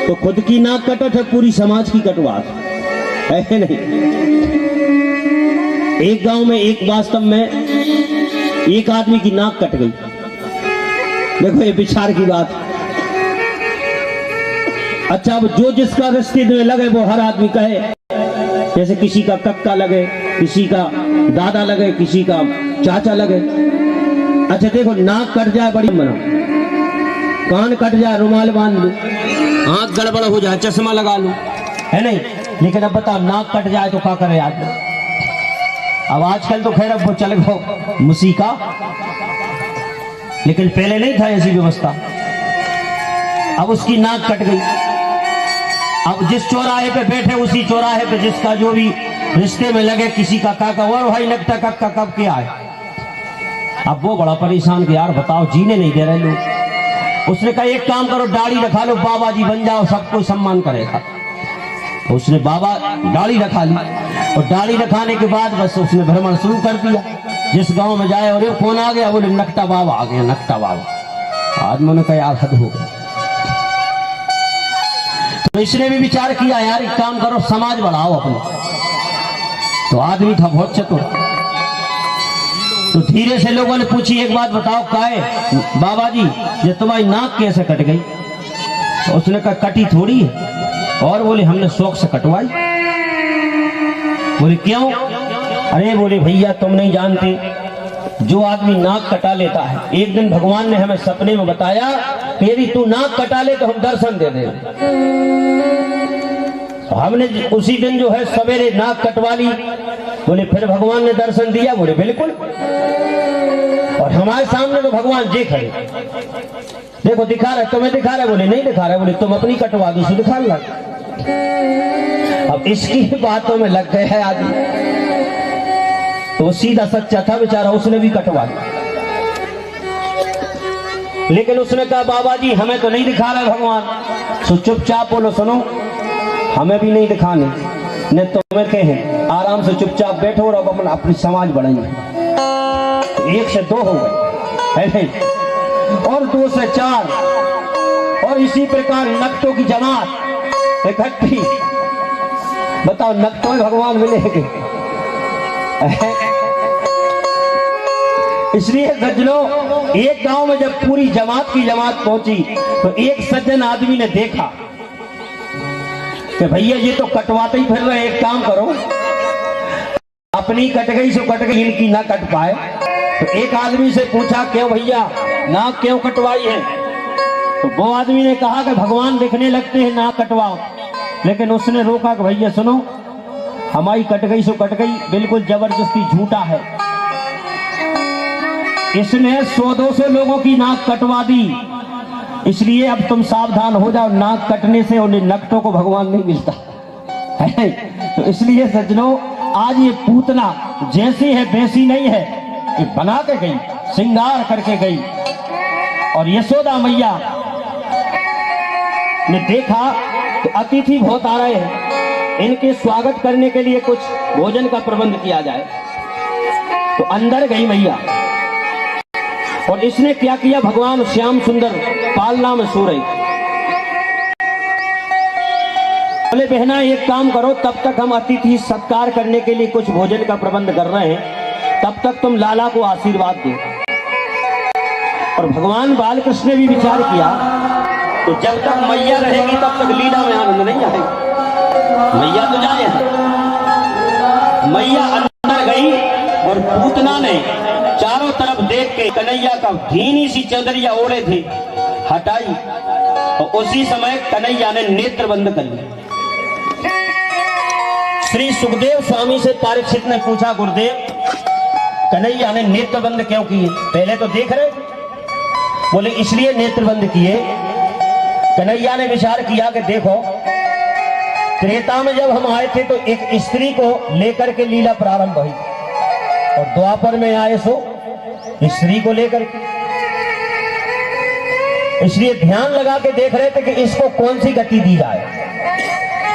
तो खुद की नाक कटत है, पूरी समाज की कटवाट है नहीं। एक गांव में एक वास्तव में एक आदमी की नाक कट गई। देखो ये विचार की बात। अच्छा, अब जो जिसका रिश्ते में लगे वो हर आदमी कहे, जैसे किसी का कक्का लगे, किसी का दादा लगे, किसी का चाचा लगे। अच्छा देखो, नाक कट जाए बड़ी मना, कान कट जाए रुमाल बांध लो, आंख गड़बड़ हो जाए चश्मा लगा लो, है नहीं। लेकिन अब बताओ नाक कट जाए तो क्या करे आदमी। अब आजकल तो खैर अब वो चल गो मूसिका, लेकिन पहले नहीं था ऐसी व्यवस्था। अब उसकी नाक कट गई। अब जिस चौराहे पे बैठे उसी चौराहे पे जिसका जो भी रिश्ते में लगे, किसी का काका हुआ भाई लगता कक्का कब के आए। अब वो बड़ा परेशान कि यार बताओ जीने नहीं दे रहे लोग। उसने कहा एक काम करो, दाढ़ी रखा लो, बाबा जी बन जाओ, सबको सम्मान करेगा। उसने बाबा दाढ़ी रखा ली और दाढ़ी रखाने के बाद बस उसने भ्रमण शुरू कर दिया। जिस गांव में जाए और कौन आ गया, बोले नकटा बाबा आ गया, नकटा बाबा। आदमी ने कहा यार हद हो गई। तो इसने भी विचार किया यार एक काम करो, समाज बढ़ाओ अपना। तो आदमी था बहुत चतुर, तो धीरे से लोगों ने पूछी, एक बात बताओ काहे बाबा जी ये तुम्हारी नाक कैसे कट गई? तो उसने कहा कटी थोड़ी है। और बोले हमने शौक से कटवाई। बोले क्यों? अरे बोले भैया तुम नहीं जानते, जो आदमी नाक कटा लेता है, एक दिन भगवान ने हमें सपने में बताया कि यदि तू नाक कटा ले तो हम दर्शन दे दे। हमने उसी दिन जो है सवेरे नाक कटवा ली। बोले फिर भगवान ने दर्शन दिया? बोले बिल्कुल। और हमारे सामने तो भगवान जे खड़े, देखो दिखा रहा है, तुम्हें दिखा रहा है? बोले नहीं दिखा रहा है। बोले तुम अपनी कटवा दो, दिखा लग। अब इसकी बातों में लग गए है आदमी, तो सीधा सच्चा था बेचारा, उसने भी कटवा लिया। लेकिन उसने कहा बाबा जी हमें तो नहीं दिखा रहा भगवान। तो चुपचाप बोलो, सुनो हमें भी नहीं दिखाने, न तुम्हें कहें आराम से चुपचाप बैठो और अब अपनी समाज बढ़ाएंगे। 1 से 2 हो गए, और 2 से 4, और इसी प्रकार नक्तों की जमात इकट्ठी। बताओ नक्तों में भगवान मिलेंगे? इसलिए सज्जनों, एक गांव में जब पूरी जमात की जमात पहुंची तो एक सज्जन आदमी ने देखा कि भैया ये तो कटवाते ही फिर रहे, एक काम करो अपनी कट गई सो कट गई, इनकी ना कट पाए। तो एक आदमी से पूछा क्यों भैया नाक क्यों कटवाई है? तो वो आदमी ने कहा कि भगवान दिखने लगते हैं नाक कटवाओ। लेकिन उसने रोका कि भैया सुनो, हमारी कट गई सो कट गई, बिल्कुल जबरदस्ती झूठा है। इसने 100-200 लोगों की नाक कटवा दी, इसलिए अब तुम सावधान हो जाओ, नाक कटने से उन्हें नक्तों को भगवान नहीं मिलता है। तो इसलिए सज्जनों, आज ये पूतना जैसी है वैसी नहीं है, ये बना के गई, श्रृंगार करके गई। और यशोदा मैया ने देखा तो अतिथि बहुत आ रहे हैं, इनके स्वागत करने के लिए कुछ भोजन का प्रबंध किया जाए। तो अंदर गई मैया, और इसने क्या किया, भगवान श्याम सुंदर पालना में सो रहे। बोले बहना एक काम करो, तब तक हम अतिथि सत्कार करने के लिए कुछ भोजन का प्रबंध कर रहे हैं, तब तक तुम लाला को आशीर्वाद दो। और भगवान बालकृष्ण ने भी विचार किया तो जब तक मैया रहेगी तब तक लीला में आनंद नहीं आएगा, मैया तो जाए। मैया अंदर गई और पूतना ने चारों तरफ देख के कन्हैया का भीनी सी चौधरिया ओढ़े थे हटाई, और उसी समय कन्हैया ने नेत्र बंद कर लिया। श्री सुखदेव स्वामी से परीक्षित ने पूछा, गुरुदेव कन्हैया ने नेत्र बंद क्यों किए? पहले तो देख रहे थे। बोले इसलिए नेत्र बंद किए, कन्हैया ने विचार किया कि देखो त्रेता में जब हम आए थे तो एक स्त्री को लेकर के लीला प्रारंभ हुई, और द्वापर में आए सो स्त्री को लेकर के, इसलिए ध्यान लगा के देख रहे थे कि इसको कौन सी गति दी जाए।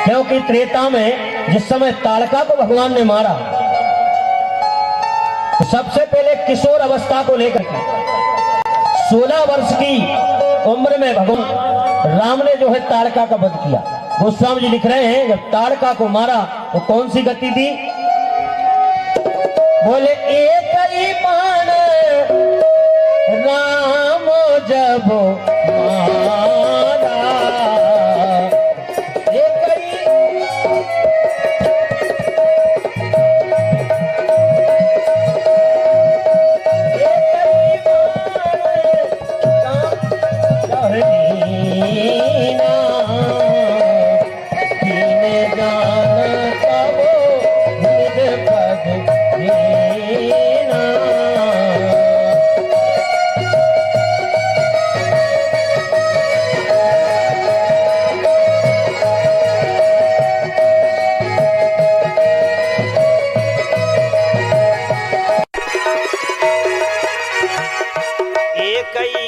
क्योंकि त्रेता में जिस समय ताड़का को भगवान ने मारा तो सबसे पहले किशोर अवस्था को लेकर के 16 वर्ष की उम्र में भगवान राम ने जो है ताड़का का वध किया। गोस्वामी जी लिख रहे हैं जब ताड़का को मारा तो कौन सी गति दी? बोले एक ही बाण राम जब मारा, एक ही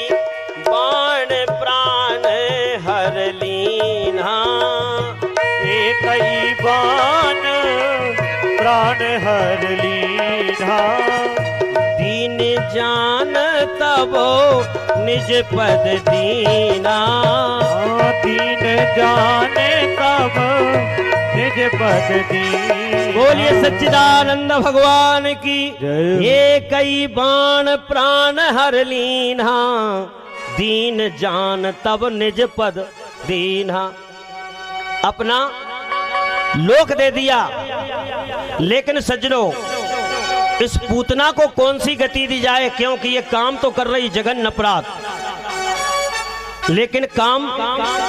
प्राण हर लीधा, दीन जान तबो निज पद दीना, दीन जाने तब निज पद दीन्हा। बोलिए सच्चिदानंद भगवान की जय। ये कई बाण प्राण हर लीन्हा, दीन जान तब निज पद दीन्हा। अपना लोक दे दिया, लेकिन सज्जनों इस पूतना को कौन सी गति दी जाए, क्योंकि ये काम तो कर रही जघन्य अपराध, लेकिन काम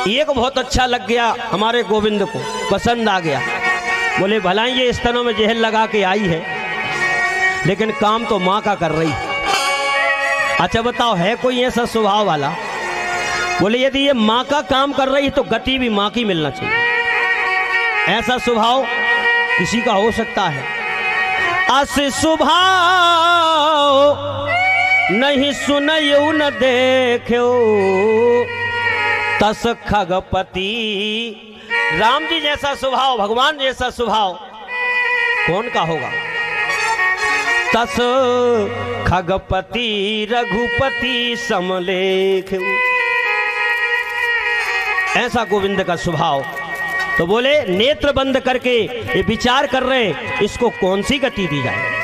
एक बहुत अच्छा लग गया हमारे गोविंद को, पसंद आ गया। बोले भला ये स्तनों में जहर लगा के आई है, लेकिन काम तो माँ का कर रही। अच्छा बताओ, है कोई ऐसा स्वभाव वाला? बोले यदि ये माँ का काम कर रही तो गति भी माँ की मिलना चाहिए। ऐसा स्वभाव किसी का हो सकता है? अस स्वभाव नहीं सुनयो न देखो, तस खगपति। राम जी जैसा स्वभाव, भगवान जैसा स्वभाव कौन का होगा? तस खगपति रघुपति समलेख। ऐसा गोविंद का स्वभाव। तो बोले नेत्र बंद करके ये विचार कर रहे इसको कौन सी गति दी जाए।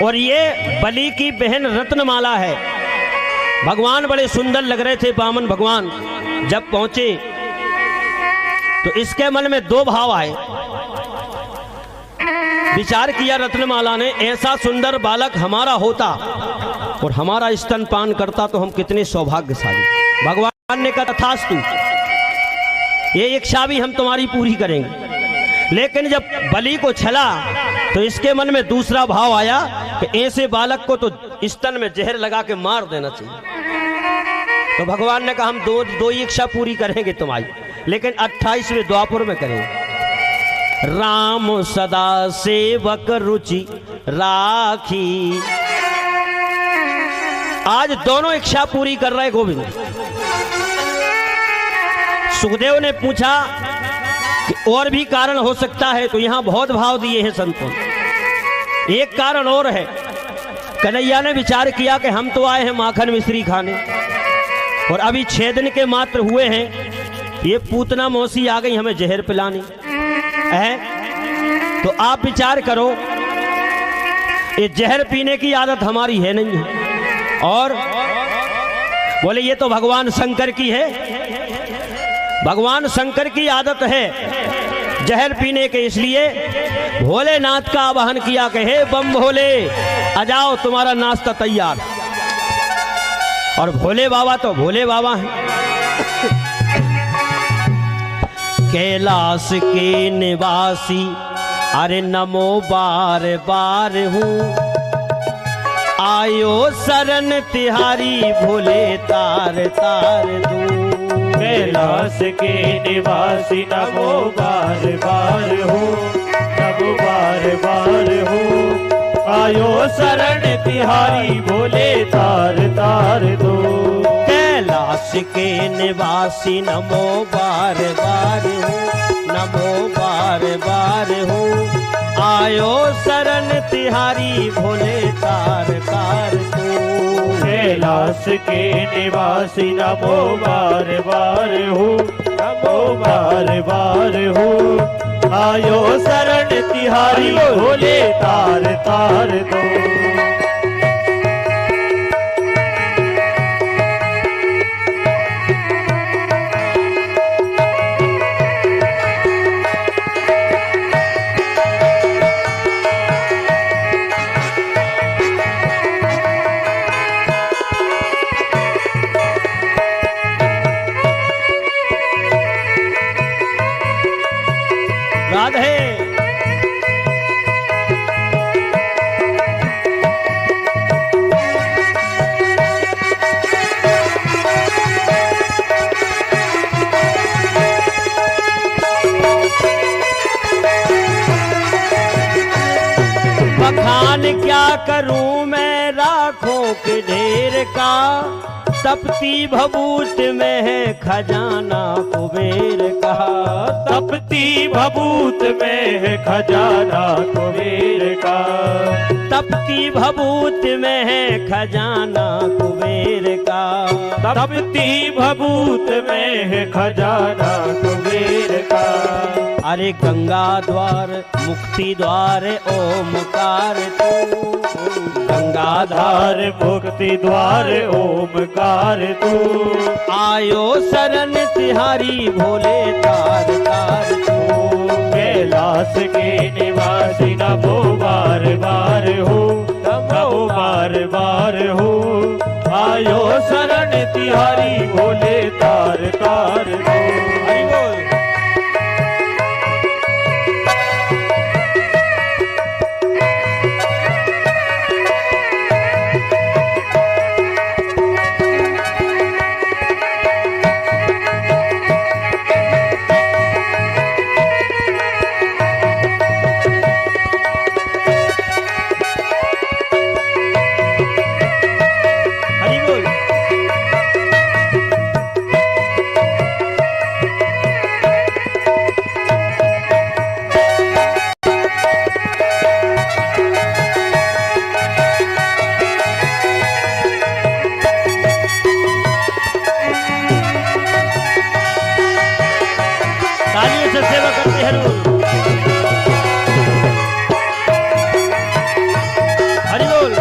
और ये बलि की बहन रत्नमाला है। भगवान बड़े सुंदर लग रहे थे, वामन भगवान जब पहुंचे तो इसके मन में दो भाव आए। विचार किया रत्नमाला ने, ऐसा सुंदर बालक हमारा होता और हमारा स्तनपान करता तो हम कितने सौभाग्यशाली। भगवान ने कहा तथास्तु, ये इच्छा भी हम तुम्हारी पूरी करेंगे। लेकिन जब बलि को छला तो इसके मन में दूसरा भाव आया कि ऐसे बालक को तो स्तन में जहर लगा के मार देना चाहिए। तो भगवान ने कहा हम दो इच्छा पूरी करेंगे तुम्हारी, लेकिन 28वें द्वापर में करेंगे। राम सदा सेवक रुचि राखी। आज दोनों इच्छा पूरी कर रहे गोविंद। सुखदेव ने पूछा कि और भी कारण हो सकता है, तो यहां बहुत भाव दिए हैं संतों। एक कारण और है। कन्हैया ने विचार किया कि हम तो आए हैं माखन मिश्री खाने और अभी 6 दिन के मात्र हुए हैं, ये पूतना मौसी आ गई हमें जहर पिलानी है। तो आप विचार करो, ये जहर पीने की आदत हमारी है नहीं है। और बोले ये तो भगवान शंकर की है, भगवान शंकर की आदत है जहर पीने के, इसलिए भोलेनाथ का आवाहन किया कि हे बम भोले आ जाओ तुम्हारा नाश्ता तैयार। और भोले बाबा तो भोले बाबा हैं। कैलाश के निवासी अरे नमो बार बार हूँ, आयो शरण तिहारी भोले तार तार दूं। कैलाश के निवासी नमो बार बार हो, नमो बार बार हो, आयो शरण तिहारी भोले तार तार दो। कैलाश के निवासी नमो बार बार हो, नमो बार बार हो, आयो शरण तिहारी भोले तार तार दो। कैलाश के निवासी नमो बार बार हो, नमो बार बार हो, आयो शरण तिहारी भोले तार तार दो। राधे। बखान क्या करूं मैं राखों के ढेर का, तपती भभूत में है खजाना कुबेर का। तपती भभूत में है खजाना कुबेर का, तपती भभूत में है खजाना कुबेर का। तपती भभूत में है खजाना कुबेर का। अरे गंगा द्वार मुक्ति द्वार ओमकार तू, गंगाधार मुक्ति द्वार ओमकार तू, आयो शरण तिहारी भोले तार तार तू, कैलाश के निवासी नमो बार बार हो, नमो बार बार हो, आयो शरण तिहारी भोले तार तार हो। हरि बोल। हरि बोल। तालियों से सेवा करते हैं रोज। हरि बोल।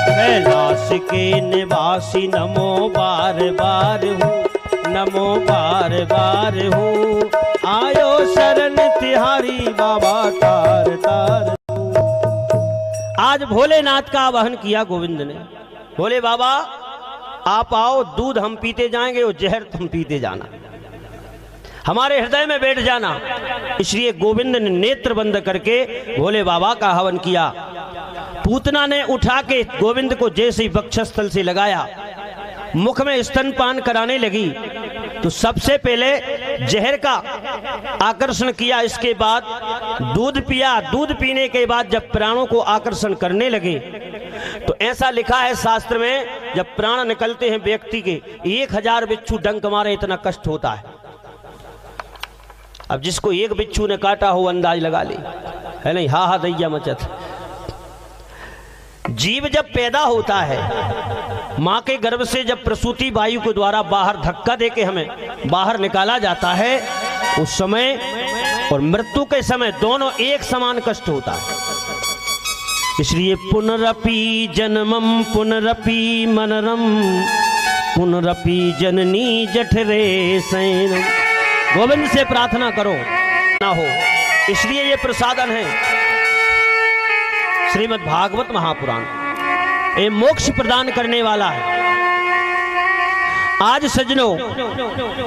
कैलाश के निवासी नमो बार बार हूँ, नमो बार बार हूँ, आयो शरण तिहारी बाबा तार तार हूँ। आज भोलेनाथ का आवाहन किया गोविंद ने, बोले बाबा आप आओ, दूध हम पीते जाएंगे और जहर तुम पीते जाना, हमारे हृदय में बैठ जाना। इसलिए गोविंद ने नेत्र बंद करके भोले बाबा का हवन किया। पूतना ने उठा के गोविंद को जैसे ही वक्षस्थल से लगाया, मुख में स्तनपान कराने लगी, तो सबसे पहले जहर का आकर्षण किया, इसके बाद दूध पिया। दूध पीने के बाद जब प्राणों को आकर्षण करने लगे, तो ऐसा लिखा है शास्त्र में, जब प्राण निकलते हैं व्यक्ति के 1000 बिच्छू डंक मारे इतना कष्ट होता है। अब जिसको एक बिच्छू ने काटा हो अंदाज लगा ले, है नहीं, हा हा दैया मचत। जीव जब पैदा होता है, माँ के गर्भ से जब प्रसूति वायु के द्वारा बाहर धक्का देके हमें बाहर निकाला जाता है, उस समय और मृत्यु के समय दोनों एक समान कष्ट होता है। इसलिए पुनरपि जन्मम पुनरपि मनरम पुनरपि जननी जठरे सैनम। गोविंद से प्रार्थना करो ना हो, इसलिए ये प्रसादन है श्रीमद् भागवत महापुराण, ये मोक्ष प्रदान करने वाला है। आज सजनों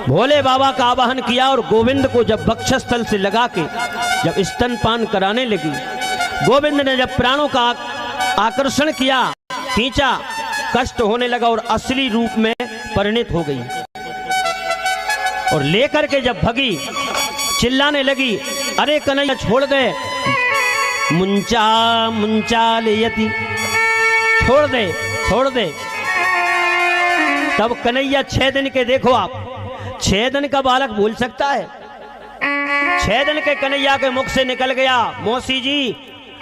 भोले बाबा का आवाहन किया और गोविंद को जब वक्षस्थल से लगा के जब स्तनपान कराने लगी, गोविंद ने जब प्राणों का आकर्षण किया, खींचा, कष्ट होने लगा और असली रूप में परिणित हो गई और लेकर के जब भगी चिल्लाने लगी, अरे कन्हैया छोड़ दे, मुंचा मुंचा लेयती, छोड़ दे छोड़ दे। तब कन्हैया 6 दिन के, देखो आप 6 दिन का बालक भूल सकता है? 6 दिन के कन्हैया के मुख से निकल गया, मौसी जी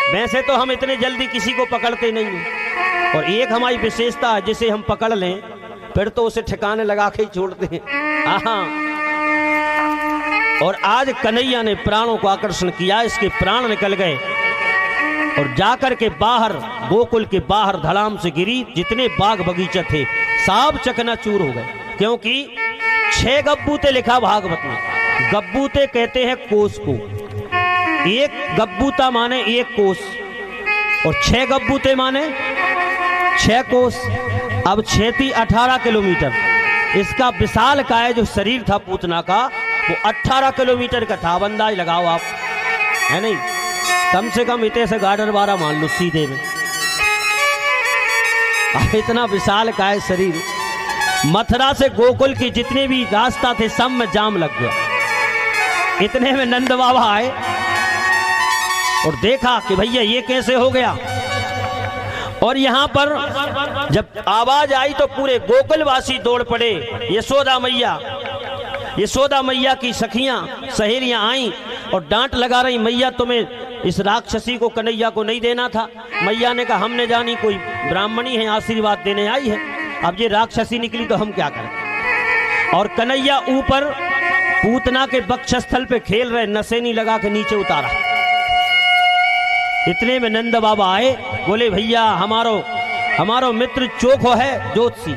वैसे तो हम इतने जल्दी किसी को पकड़ते नहीं, और एक हमारी विशेषता है, जिसे हम पकड़ लें फिर तो उसे ठिकाने लगा के ही छोड़ते हैं। और आज कन्हैया ने प्राणों को आकर्षण किया, इसके प्राण निकल गए और जाकर के बाहर गोकुल के बाहर धड़ाम से गिरी। जितने बाग बगीचे थे सब चकनाचूर हो गए, क्योंकि 6 गब्बूते लिखा भागवत में। गब्बूते कहते हैं कोस को, एक गब्बूता माने 1 कोस और 6 गब्बूते माने 6 कोस। अब 6 18 किलोमीटर, इसका विशाल काय जो शरीर था पूतना का वो 18 किलोमीटर का था। अंदाज लगाओ आप, है नहीं, कम से कम इतने से गार्डर 12 मान लो सीधे में। अब इतना विशाल काय शरीर, मथुरा से गोकुल की जितने भी रास्ता थे सब में जाम लग गया। इतने में नंद बाबा आए और देखा कि भैया ये कैसे हो गया। और यहाँ पर जब आवाज आई तो पूरे गोकुलवासी दौड़ पड़े। यशोदा मैया यशोदा मैया की सखियां सहेलियां आईं और डांट लगा रही, मैया तुम्हें इस राक्षसी को कन्हैया को नहीं देना था। मैया ने कहा हमने जानी कोई ब्राह्मणी है आशीर्वाद देने आई है, अब ये राक्षसी निकली तो हम क्या करें। और कन्हैया ऊपर पूतना के वक्षस्थल पे खेल रहे, नसेनी लगा के नीचे उतारा। इतने में नंद बाबा आए, बोले भैया हमारो मित्र चोखो है ज्योतिषी,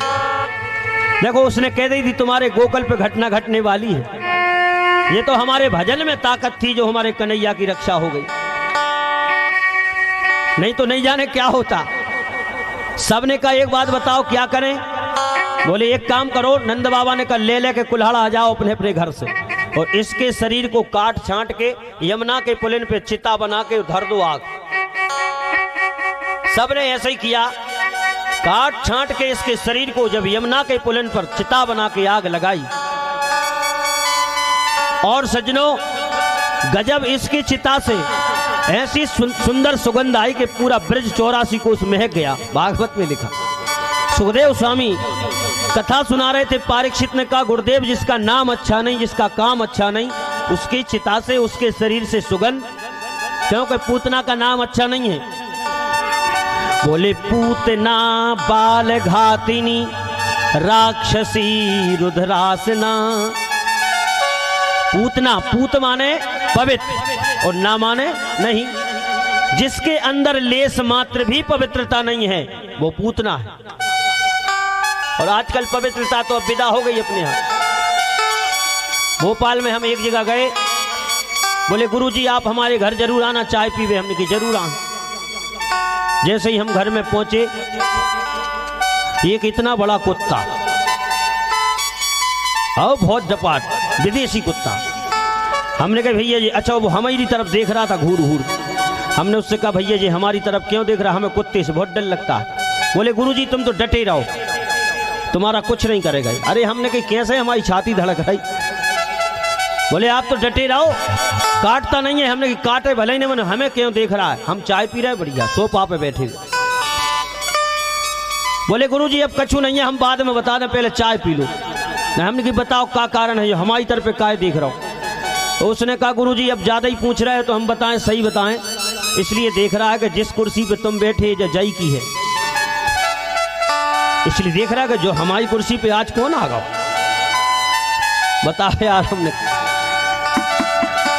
देखो उसने कह दी थी तुम्हारे गोकुल पे घटना घटने वाली है। ये तो हमारे भजन में ताकत थी जो हमारे कन्हैया की रक्षा हो गई, नहीं तो नहीं जाने क्या होता। सबने कहा एक बात बताओ क्या करें। बोले एक काम करो, नंद बाबा ने कहा ले के कुल्हाड़ा आ जाओ अपने अपने घर से, और इसके शरीर को काट छांट के यमुना के पुलिन पे चिता बना के धर दो आग। सबने ऐसे ही किया, काट छांट के इसके शरीर को जब यमुना के पुलिन पर चिता बना के आग लगाई, और सज्जनों गजब इसकी चिता से ऐसी सुंदर सुगंध आई कि पूरा ब्रज 84 कोस महक गया। भागवत में लिखा, सुखदेव स्वामी कथा सुना रहे थे, परीक्षित ने कहा गुरुदेव जिसका नाम अच्छा नहीं, जिसका काम अच्छा नहीं, उसकी चिता से उसके शरीर से सुगंध, क्योंकि पूतना का नाम अच्छा नहीं है। बोले पूतना बाल घातिनी राक्षसी रुद्रासना। पूतना, पूत माने पवित्र और ना माने नहीं, जिसके अंदर लेस मात्र भी पवित्रता नहीं है वो पूतना है। और आजकल पवित्रता तो अब विदा हो गई अपने यहाँ। भोपाल में हम एक जगह गए, बोले गुरुजी आप हमारे घर जरूर आना, चाय पीवे। हमने की जरूर आना। जैसे ही हम घर में पहुंचे, एक इतना बड़ा कुत्ता और बहुत जपाट विदेशी कुत्ता। हमने कहा भैया जी, अच्छा वो हमारी तरफ देख रहा था घूर घूर। हमने उससे कहा भैया जी हमारी तरफ क्यों देख रहा, हमें कुत्ते से बहुत डर लगता है। बोले गुरुजी तुम तो डटे रहो, तुम्हारा कुछ नहीं करेगा। अरे हमने कहा कैसे, हमारी छाती धड़क रही। बोले आप तो डटे रहो, काटता नहीं है। हमने कहा काटे भले ही नहीं, हमें क्यों देख रहा है, हम चाय पी रहे हैं बढ़िया सोफा पे बैठे। बोले गुरुजी अब कछु नहीं है, हम बाद में बता दें, पहले चाय पी लो। हमने कहा बताओ क्या कारण है, हमारी तरफ काय देख रहा हूं। तो उसने कहा गुरुजी अब ज्यादा ही पूछ रहे हैं तो हम बताएं, सही बताएं। इसलिए देख रहा है कि जिस कुर्सी पे तुम बैठे जो जय की है, इसलिए देख रहा है कि जो हमारी कुर्सी पे आज कौन आ गया, बताओ यार।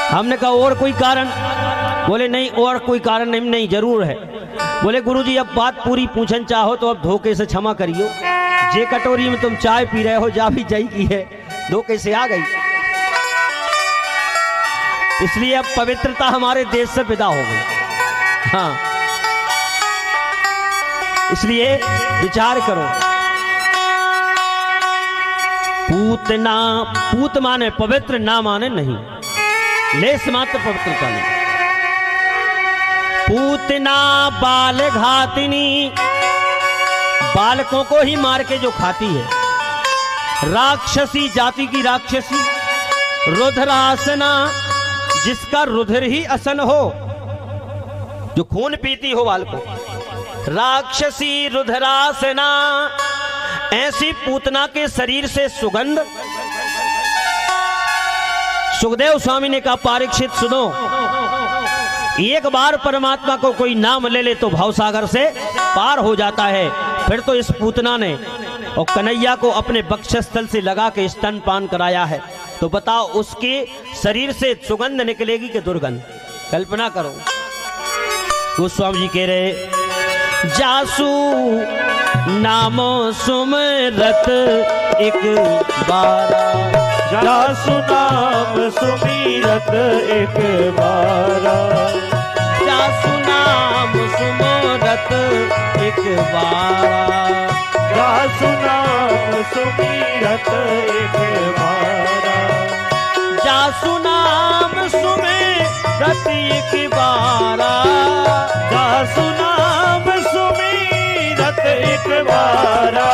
हमने कहा और कोई कारण। बोले नहीं और कोई कारण नहीं जरूर है। बोले गुरुजी अब बात पूरी पूछन चाहो तो अब धोखे से क्षमा करियो, जे कटोरी में तुम चाय पी रहे हो जा भी जई की है, धोखे से आ गई। इसलिए अब पवित्रता हमारे देश से विदा हो गई। हाँ, इसलिए विचार करो। पूतना, पूत माने पवित्र, ना माने नहीं, लेस मात्र पवित्रता नहीं। पूतना बाल घातिनी, बालकों को ही मार के जो खाती है। राक्षसी, जाति की राक्षसी। रुद्रासना, जिसका रुधिर ही असन हो, जो खून पीती हो बालकों। राक्षसी रुद्रासना, ऐसी पूतना के शरीर से सुगंध। सुखदेव स्वामी ने कहा परीक्षित सुनो, एक बार परमात्मा को कोई नाम ले ले तो भवसागर से पार हो जाता है। फिर तो इस पूतना ने और कन्हैया को अपने वक्षस्थल से लगा के स्तनपान कराया है, तो बताओ उसके शरीर से सुगंध निकलेगी कि दुर्गंध? कल्पना करो। गोस्वामी जी कह रहे जासू नामो सुमरत एक बार, जासु नाम सुमिरत एक बारा, जासू नाम सुमरत एक बारा, जासु नाम सुमिरत एक बारा, जासू नाम सुमरत एक बारा, जासु नाम सुमिरत एक बारा,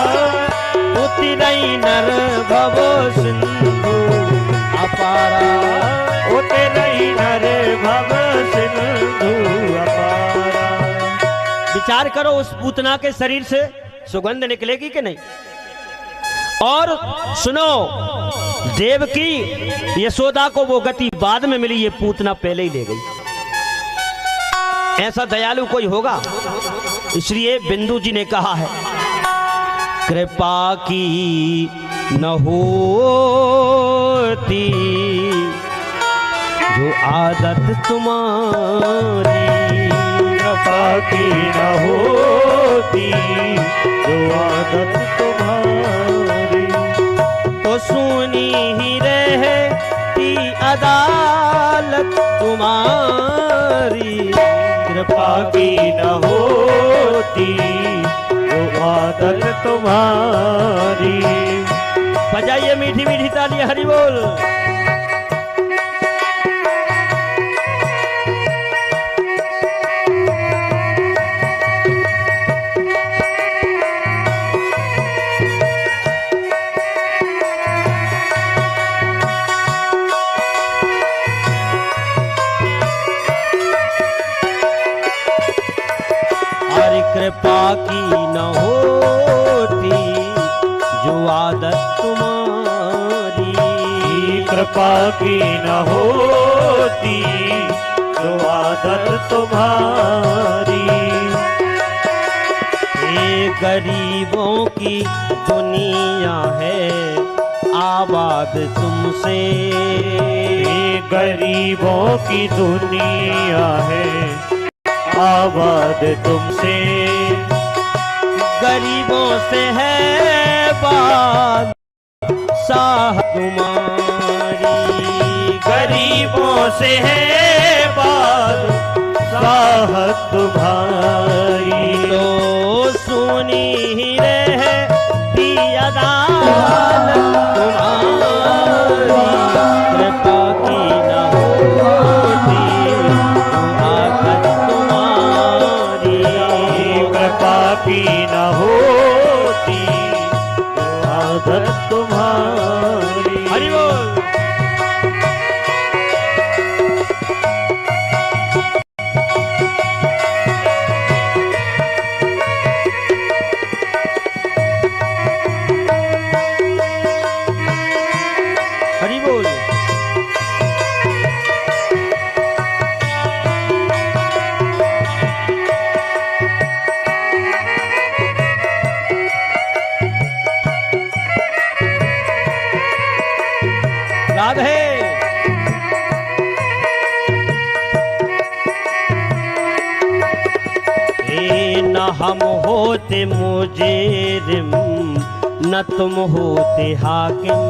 उतरई नर भव सिंधु अपारा, उतरई नर भव सिंधु अपारा। विचार करो, उस पूतना के शरीर से सुगंध निकलेगी कि नहीं? और सुनो, देवकी यशोदा को वो गति बाद में मिली, ये पूतना पहले ही ले गई। ऐसा दयालु कोई होगा? इसलिए बिंदु जी ने कहा है, कृपा की न होती जो आदत तुम्हारी, कृपा की न होती जो आदत तुम्हारी, तो सुनी ही रहती अदालत तुम्हारी। कृपा की न होती जो आदत तुम्हारी। बजाइए मीठी मीठी तालियां, हरि बोल। कृपा की न होती जो आदत तुम्हारी, कृपा की न होती जो आदत तुम्हारी। ये गरीबों की दुनिया है आबाद तुमसे, ये गरीबों की दुनिया है आबाद तुमसे। गरीबों से है बात साह तुम्हारी, गरीबों से है बात साह तुम्हारी। तो सुनी ही रहती अदालत तुम्हारी। कृपा की न होती आदत तुम्हारी, कृपा की न होती आदत तुम्हारी। हरि बोल। हरि बोल। राधे। न हम होते मुजरिम न तुम होते हाकिम।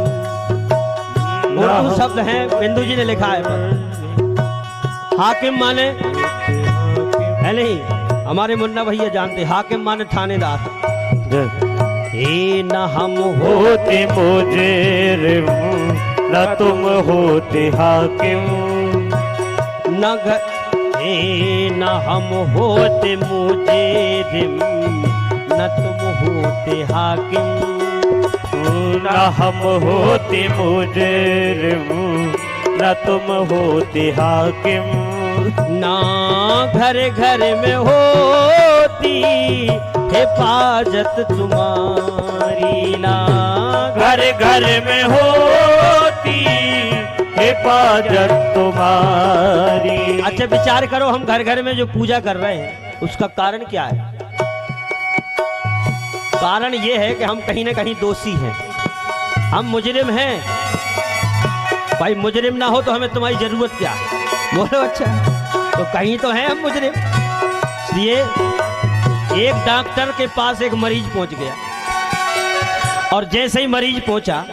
उर्दू शब्द है, बिंदु जी ने लिखा है पर। हाकिम माने है नहीं, हमारे मुन्ना भैया जानते, हाकिम माने थानेदार। न हम होते मुजरिम न तुम होते हाकिम। न हम होते मुजरिम न तुम होते हाकिम। न हम होते मुजरिम न तुम होते हाकिम। ना घर घर में होती हिफाजत तुम्हारी, ना घर घर में होती हिफाजत तुम्हारी। अच्छा विचार करो, हम घर घर में जो पूजा कर रहे हैं उसका कारण क्या है? कारण ये है कि हम कहीं ना कहीं दोषी हैं, हम मुजरिम हैं। भाई मुजरिम ना हो तो हमें तुम्हारी जरूरत क्या है? बोलो अच्छा, तो कहीं तो हैं हम मुजरिम। इसलिए एक डॉक्टर के पास एक मरीज पहुंच गया, और जैसे ही मरीज पहुंचा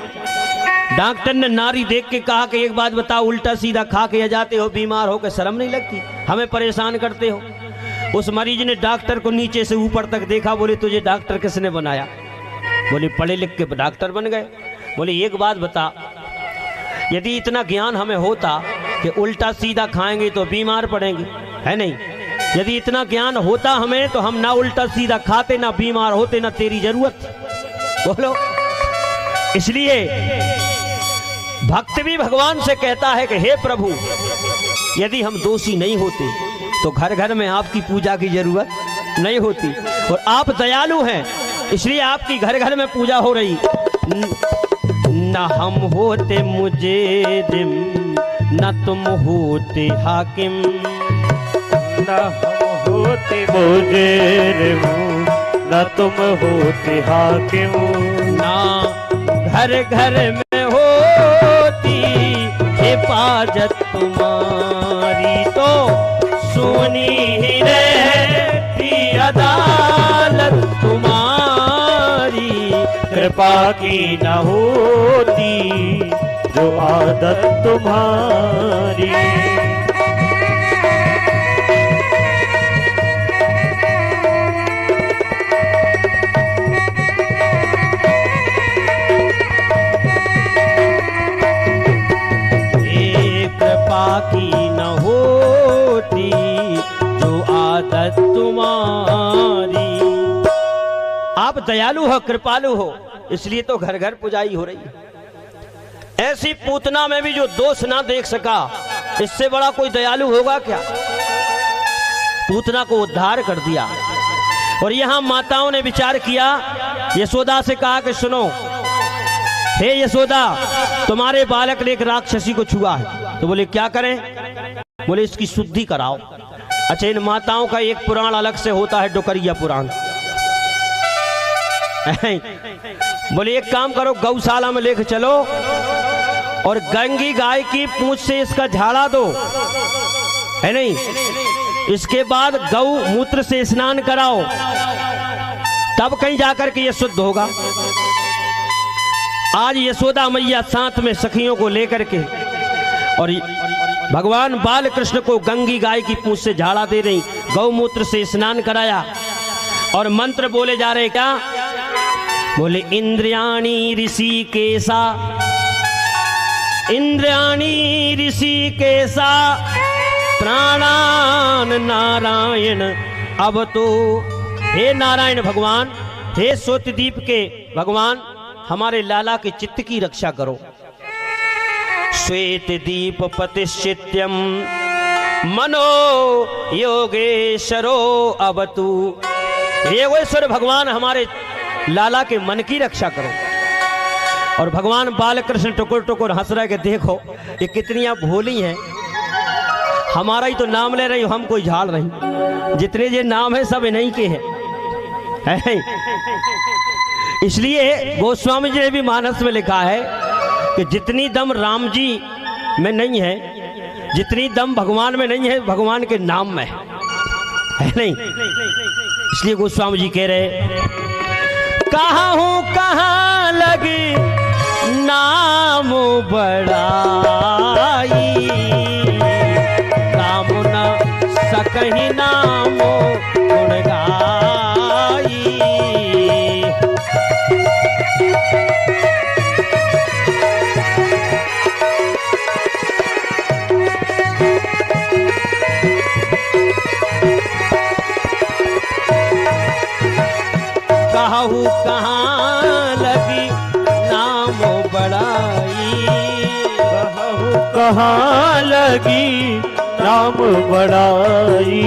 डॉक्टर ने नारी देख के कहा कि एक बात बताओ, उल्टा सीधा खा के जाते हो, बीमार हो के शर्म नहीं लगती, हमें परेशान करते हो। उस मरीज ने डॉक्टर को नीचे से ऊपर तक देखा, बोले तुझे डॉक्टर किसने बनाया? बोले पढ़े लिख के डॉक्टर बन गए। बोले एक बात बता, यदि इतना ज्ञान हमें होता कि उल्टा सीधा खाएंगे तो बीमार पड़ेंगे, है नहीं? यदि इतना ज्ञान होता हमें तो हम ना उल्टा सीधा खाते, ना बीमार होते, ना तेरी जरूरत। बोलो, इसलिए भक्त भी भगवान से कहता है कि हे प्रभु, यदि हम दोषी नहीं होते तो घर घर में आपकी पूजा की जरूरत नहीं होती। और आप दयालु हैं, इसलिए आपकी घर घर में पूजा हो रही। न हम होते मुजेरिम, न तुम होते हाकिम, न हम होते मुजरिम, न तुम होते हाकिम, ना घर घर में होती हिफाजत तुम्हारी, तो सुनी ही रहती अदालत तुम्हारी। कृपा की न होती जो आदत तुम्हारी। की न होती जो आदत तुम्हारी। आप दयालु हो, कृपालु हो, इसलिए तो घर घर पुजाई हो रही है। ऐसी पूतना में भी जो दोष ना देख सका, इससे बड़ा कोई दयालु होगा क्या? पूतना को उद्धार कर दिया। और यहां माताओं ने विचार किया, यशोदा से कहा कि सुनो, हे यशोदा, तुम्हारे बालक ने एक राक्षसी को छुआ है। तो बोले क्या करें? बोले इसकी शुद्धि कराओ। अच्छा, इन माताओं का एक पुराण अलग से होता है, डोकरिया पुराण। बोले एक काम करो, गौशाला में लेकर चलो और गंगी गाय की पूंछ से इसका झाड़ा दो, है नहीं? इसके बाद गौ मूत्र से स्नान कराओ, तब कहीं जाकर के ये शुद्ध होगा। आज यशोदा मैया साथ में सखियों को लेकर के और भगवान बाल कृष्ण को गंगी गाय की पूंछ से झाड़ा दे रही, गौमूत्र से स्नान कराया और मंत्र बोले जा रहे। क्या बोले? इंद्रियाणी ऋषि केसा, इंद्रियाणी ऋषि केसा, प्राणान नारायण। अब तो हे नारायण भगवान, हे सोतदीप के भगवान, हमारे लाला के चित्त की रक्षा करो। श्वेत दीप प्रतिष्ठित्यम मनो योगेश्वरो अवतु। योगेश्वर भगवान, हमारे लाला के मन की रक्षा करो। और भगवान बालकृष्ण टुकुर टुकुर हंस रहे कि देखो ये कितनी आप भोली हैं, हमारा ही तो नाम ले रही हो, हम कोई झाड़ रही। जितने ये नाम है सब इन्हीं के हैं। इसलिए गोस्वामी जी ने भी मानस में लिखा है कि जितनी दम राम जी में नहीं है, जितनी दम भगवान में नहीं है, भगवान के नाम में है नहीं। इसलिए गोस्वामी जी कह रहे, कहाँ हूँ कहाँ लगी नाम बड़ाई, राम न सकहि नाम गुण गाई। कहूँ कहाँ लगी नाम बड़ाई, कहूँ कहाँ लगी नाम बड़ाई,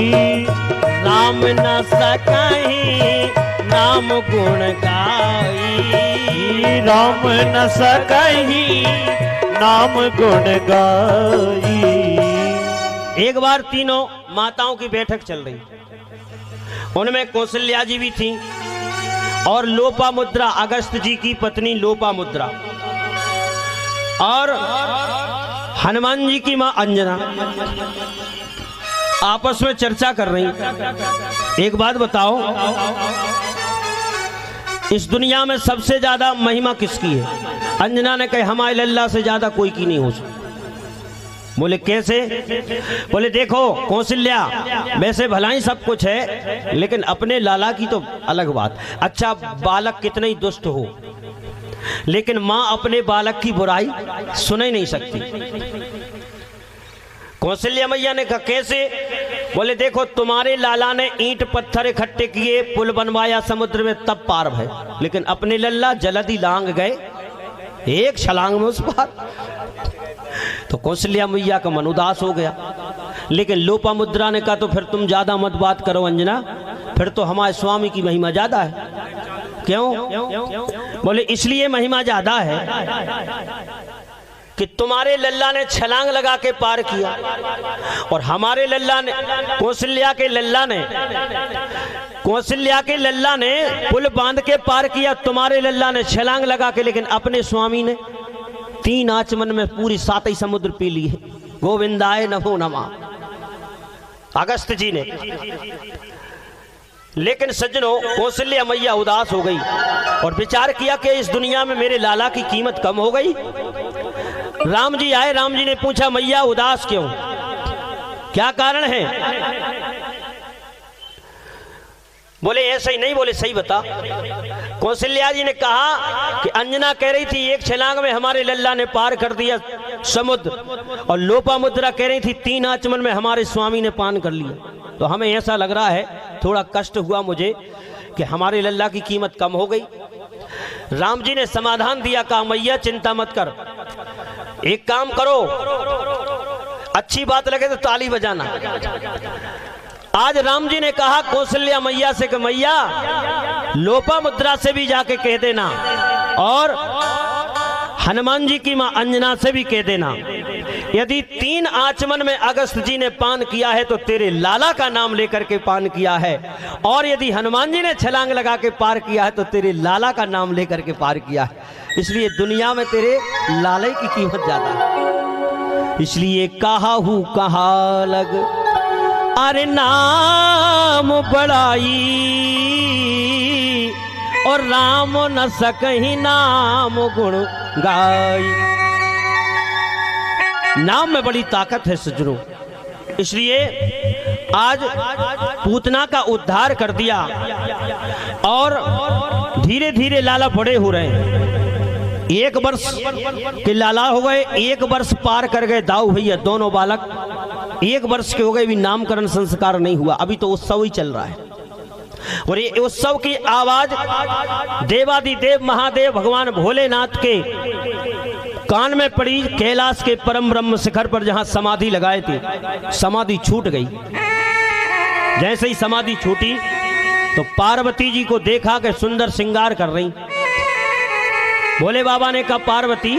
राम न सकहि नाम गुण गाई, राम न सकहि नाम गुण गाई। एक बार तीनों माताओं की बैठक चल रही, उनमें कौशल्या जी भी थी और लोपामुद्रा, अगस्त जी की पत्नी लोपामुद्रा, और हनुमान जी की मां अंजना आपस में चर्चा कर रही। एक बात बताओ, इस दुनिया में सबसे ज्यादा महिमा किसकी है? अंजना ने कहा हमारे लल्ला से ज्यादा कोई की नहीं हो सकती। बोले कैसे? बोले देखो कौशल्या, वैसे भलाई सब कुछ है, लेकिन अपने लाला की तो अलग बात। अच्छा, बालक कितने ही दुष्ट हो, लेकिन माँ अपने बालक की बुराई सुन ही नहीं सकती। कौशल्या मैया ने कहा कैसे? बोले देखो, तुम्हारे लाला ने ईंट पत्थर इकट्ठे किए, पुल बनवाया समुद्र में, तब पार भय, लेकिन अपने लल्ला जलदी लांग गए एक छलांग में उस पार। तो कौशल्या मैया का मन उदास हो गया। लेकिन लोपामुद्रा ने कहा तो फिर तुम ज्यादा मत बात करो अंजना, फिर तो हमारे स्वामी की महिमा ज्यादा है। क्यों? बोले इसलिए महिमा ज्यादा है कि तुम्हारे लल्ला ने छलांग लगा के पार किया और हमारे लल्ला ने कौशल्या के लल्ला ने पुल बांध के पार किया, तुम्हारे लल्ला ने छलांग लगा के, लेकिन अपने स्वामी ने 3 आचमन में पूरी 7 ही समुद्र पी ली है। गोविंदाय नमो नमः अगस्त जी ने। लेकिन सज्जनों, कौशल्या मैया उदास हो गई और विचार किया कि इस दुनिया में मेरे लाला की कीमत कम हो गई। राम जी आए, राम जी ने पूछा मैया उदास क्यों, क्या कारण है? बोले ऐसा ही नहीं, बोले सही बता। कौशल्या जी ने कहा कि अंजना कह रही थी 1 छलांग में हमारे लल्ला ने पार कर दिया समुद्र, और लोपामुद्रा कह रही थी 3 आचमन में हमारे स्वामी ने पान कर लिया। तो हमें ऐसा लग रहा है, थोड़ा कष्ट हुआ मुझे कि हमारे लल्ला की कीमत कम हो गई। राम जी ने समाधान दिया, कहा मैया चिंता मत कर, एक काम करो, अच्छी बात लगे तो ताली बजाना। आज राम जी ने कहा कौशल्या मैया से कि मैया लोपामुद्रा से भी जाके कह देना और हनुमान जी की मां अंजना से भी कह देना, यदि 3 आचमन में अगस्त जी ने पान किया है तो तेरे लाला का नाम लेकर के पान किया है, और यदि हनुमान जी ने छलांग लगा के पार किया है तो तेरे लाला का नाम लेकर के पार किया है। इसलिए दुनिया में तेरे लाले की कीमत ज्यादा है। इसलिए कहा हूं कहा लग अरे नाम बड़ाई, और राम न सकही नाम गुण गाई। नाम में बड़ी ताकत है सज्जनों, इसलिए आज पूतना का उद्धार कर दिया और धीरे धीरे लाला बड़े हो रहे हैं। 1 वर्ष के लाला हो गए, 1 वर्ष पार कर गए दाऊ भैया दोनों बालक, 1 वर्ष के हो गए, भी नामकरण संस्कार नहीं हुआ, अभी तो उत्सव ही चल रहा है। और ये उत्सव की आवाज देवादिदेव महादेव भगवान भोलेनाथ के कान में पड़ी। कैलाश के परम ब्रह्म शिखर पर जहां समाधि लगाए थे, समाधि छूट गई। जैसे ही समाधि छूटी तो पार्वती जी को देखा कि सुंदर श्रृंगार कर रही। भोले बाबा ने कहा पार्वती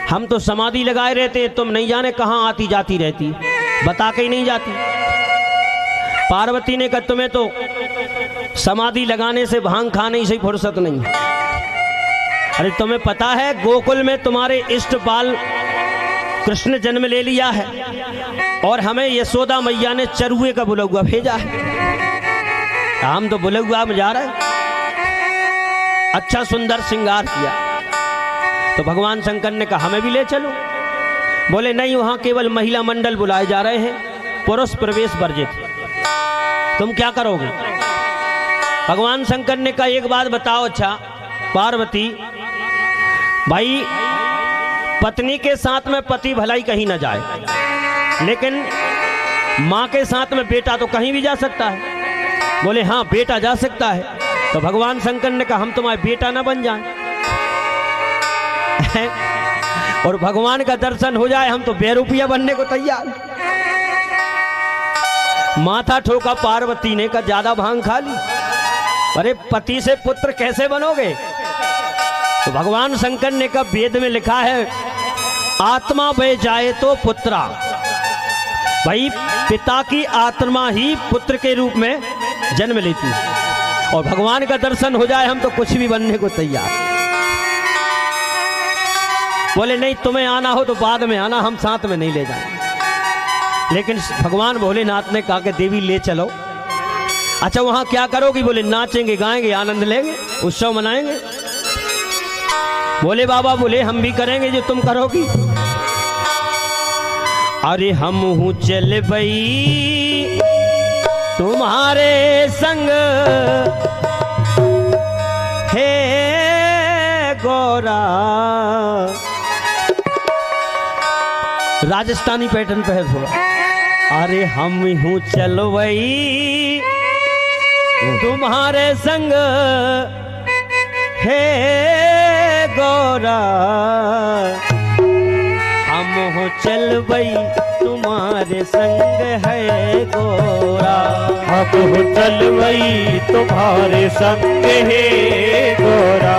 हम तो समाधि लगाए रहते, तुम नहीं जाने कहां आती जाती रहती, बता के ही नहीं जाती। पार्वती ने कहा तुम्हें तो समाधि लगाने से भांग खाने से फुर्सत नहीं। अरे तुम्हें पता है गोकुल में तुम्हारे इष्ट बाल कृष्ण जन्म ले लिया है और हमें यशोदा मैया ने चरुए का बुलगुआ भेजा है। हम तो बुलगुआ में जा रहे हैं, अच्छा सुंदर श्रृंगार किया। तो भगवान शंकर ने कहा हमें भी ले चलो। बोले नहीं, वहां केवल महिला मंडल बुलाए जा रहे हैं, पुरुष प्रवेश वर्जित, तुम क्या करोगे? भगवान शंकर ने कहा एक बात बताओ, अच्छा पार्वती भाई पत्नी के साथ में पति भलाई कहीं ना जाए, लेकिन माँ के साथ में बेटा तो कहीं भी जा सकता है। बोले हाँ बेटा जा सकता है। तो भगवान शंकर ने कहा हम तुम्हारे बेटा ना बन जाए और भगवान का दर्शन हो जाए, हम तो बेरुपिया बनने को तैयार। माथा ठोका पार्वती ने, कहा ज्यादा भांग खा ली, अरे पति से पुत्र कैसे बनोगे? तो भगवान शंकर ने कहा वेद में लिखा है आत्मा बह जाए तो पुत्रा, भाई पिता की आत्मा ही पुत्र के रूप में जन्म लेती है, और भगवान का दर्शन हो जाए हम तो कुछ भी बनने को तैयार। बोले नहीं तुम्हें आना हो तो बाद में आना, हम साथ में नहीं ले जाएंगे। लेकिन भगवान भोलेनाथ ने कहा कि देवी ले चलो। अच्छा वहां क्या करोगी? बोले नाचेंगे गाएंगे आनंद लेंगे उत्सव मनाएंगे। बोले बाबा बोले हम भी करेंगे जो तुम करोगी। अरे हम हूं चल बई तुम्हारे संग हे गोरा, राजस्थानी पैटर्न पे है थोड़ा। अरे हम हूं चलवई तुम्हारे संग हे गोरा, हम हो चलवई तुम्हारे तुम्हारे संग है गोरा। अब हो चलवई तुम्हारे संग है गोरा।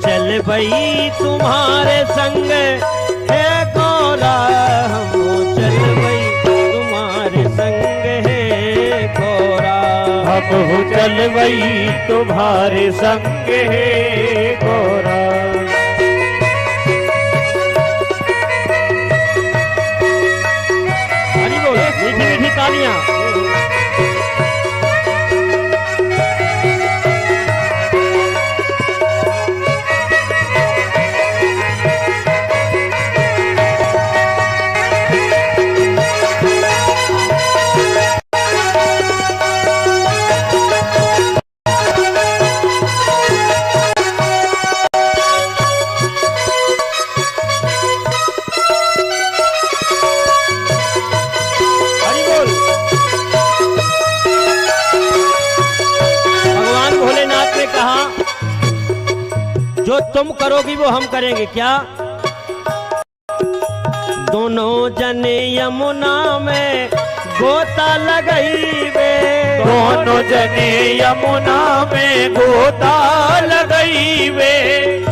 चल भाई तुम्हारे संग है गोरा। हम चल भाई तुम्हारे संग है गोरा। हम चल भाई तुम्हारे संग है गोरा। हरी बोल, मीठी मीठी तालियां। जो तुम करोगी वो हम करेंगे। क्या? दोनों जने यमुना में गोता लगाई वे। दोनों जने यमुना में गोता लगाई वे।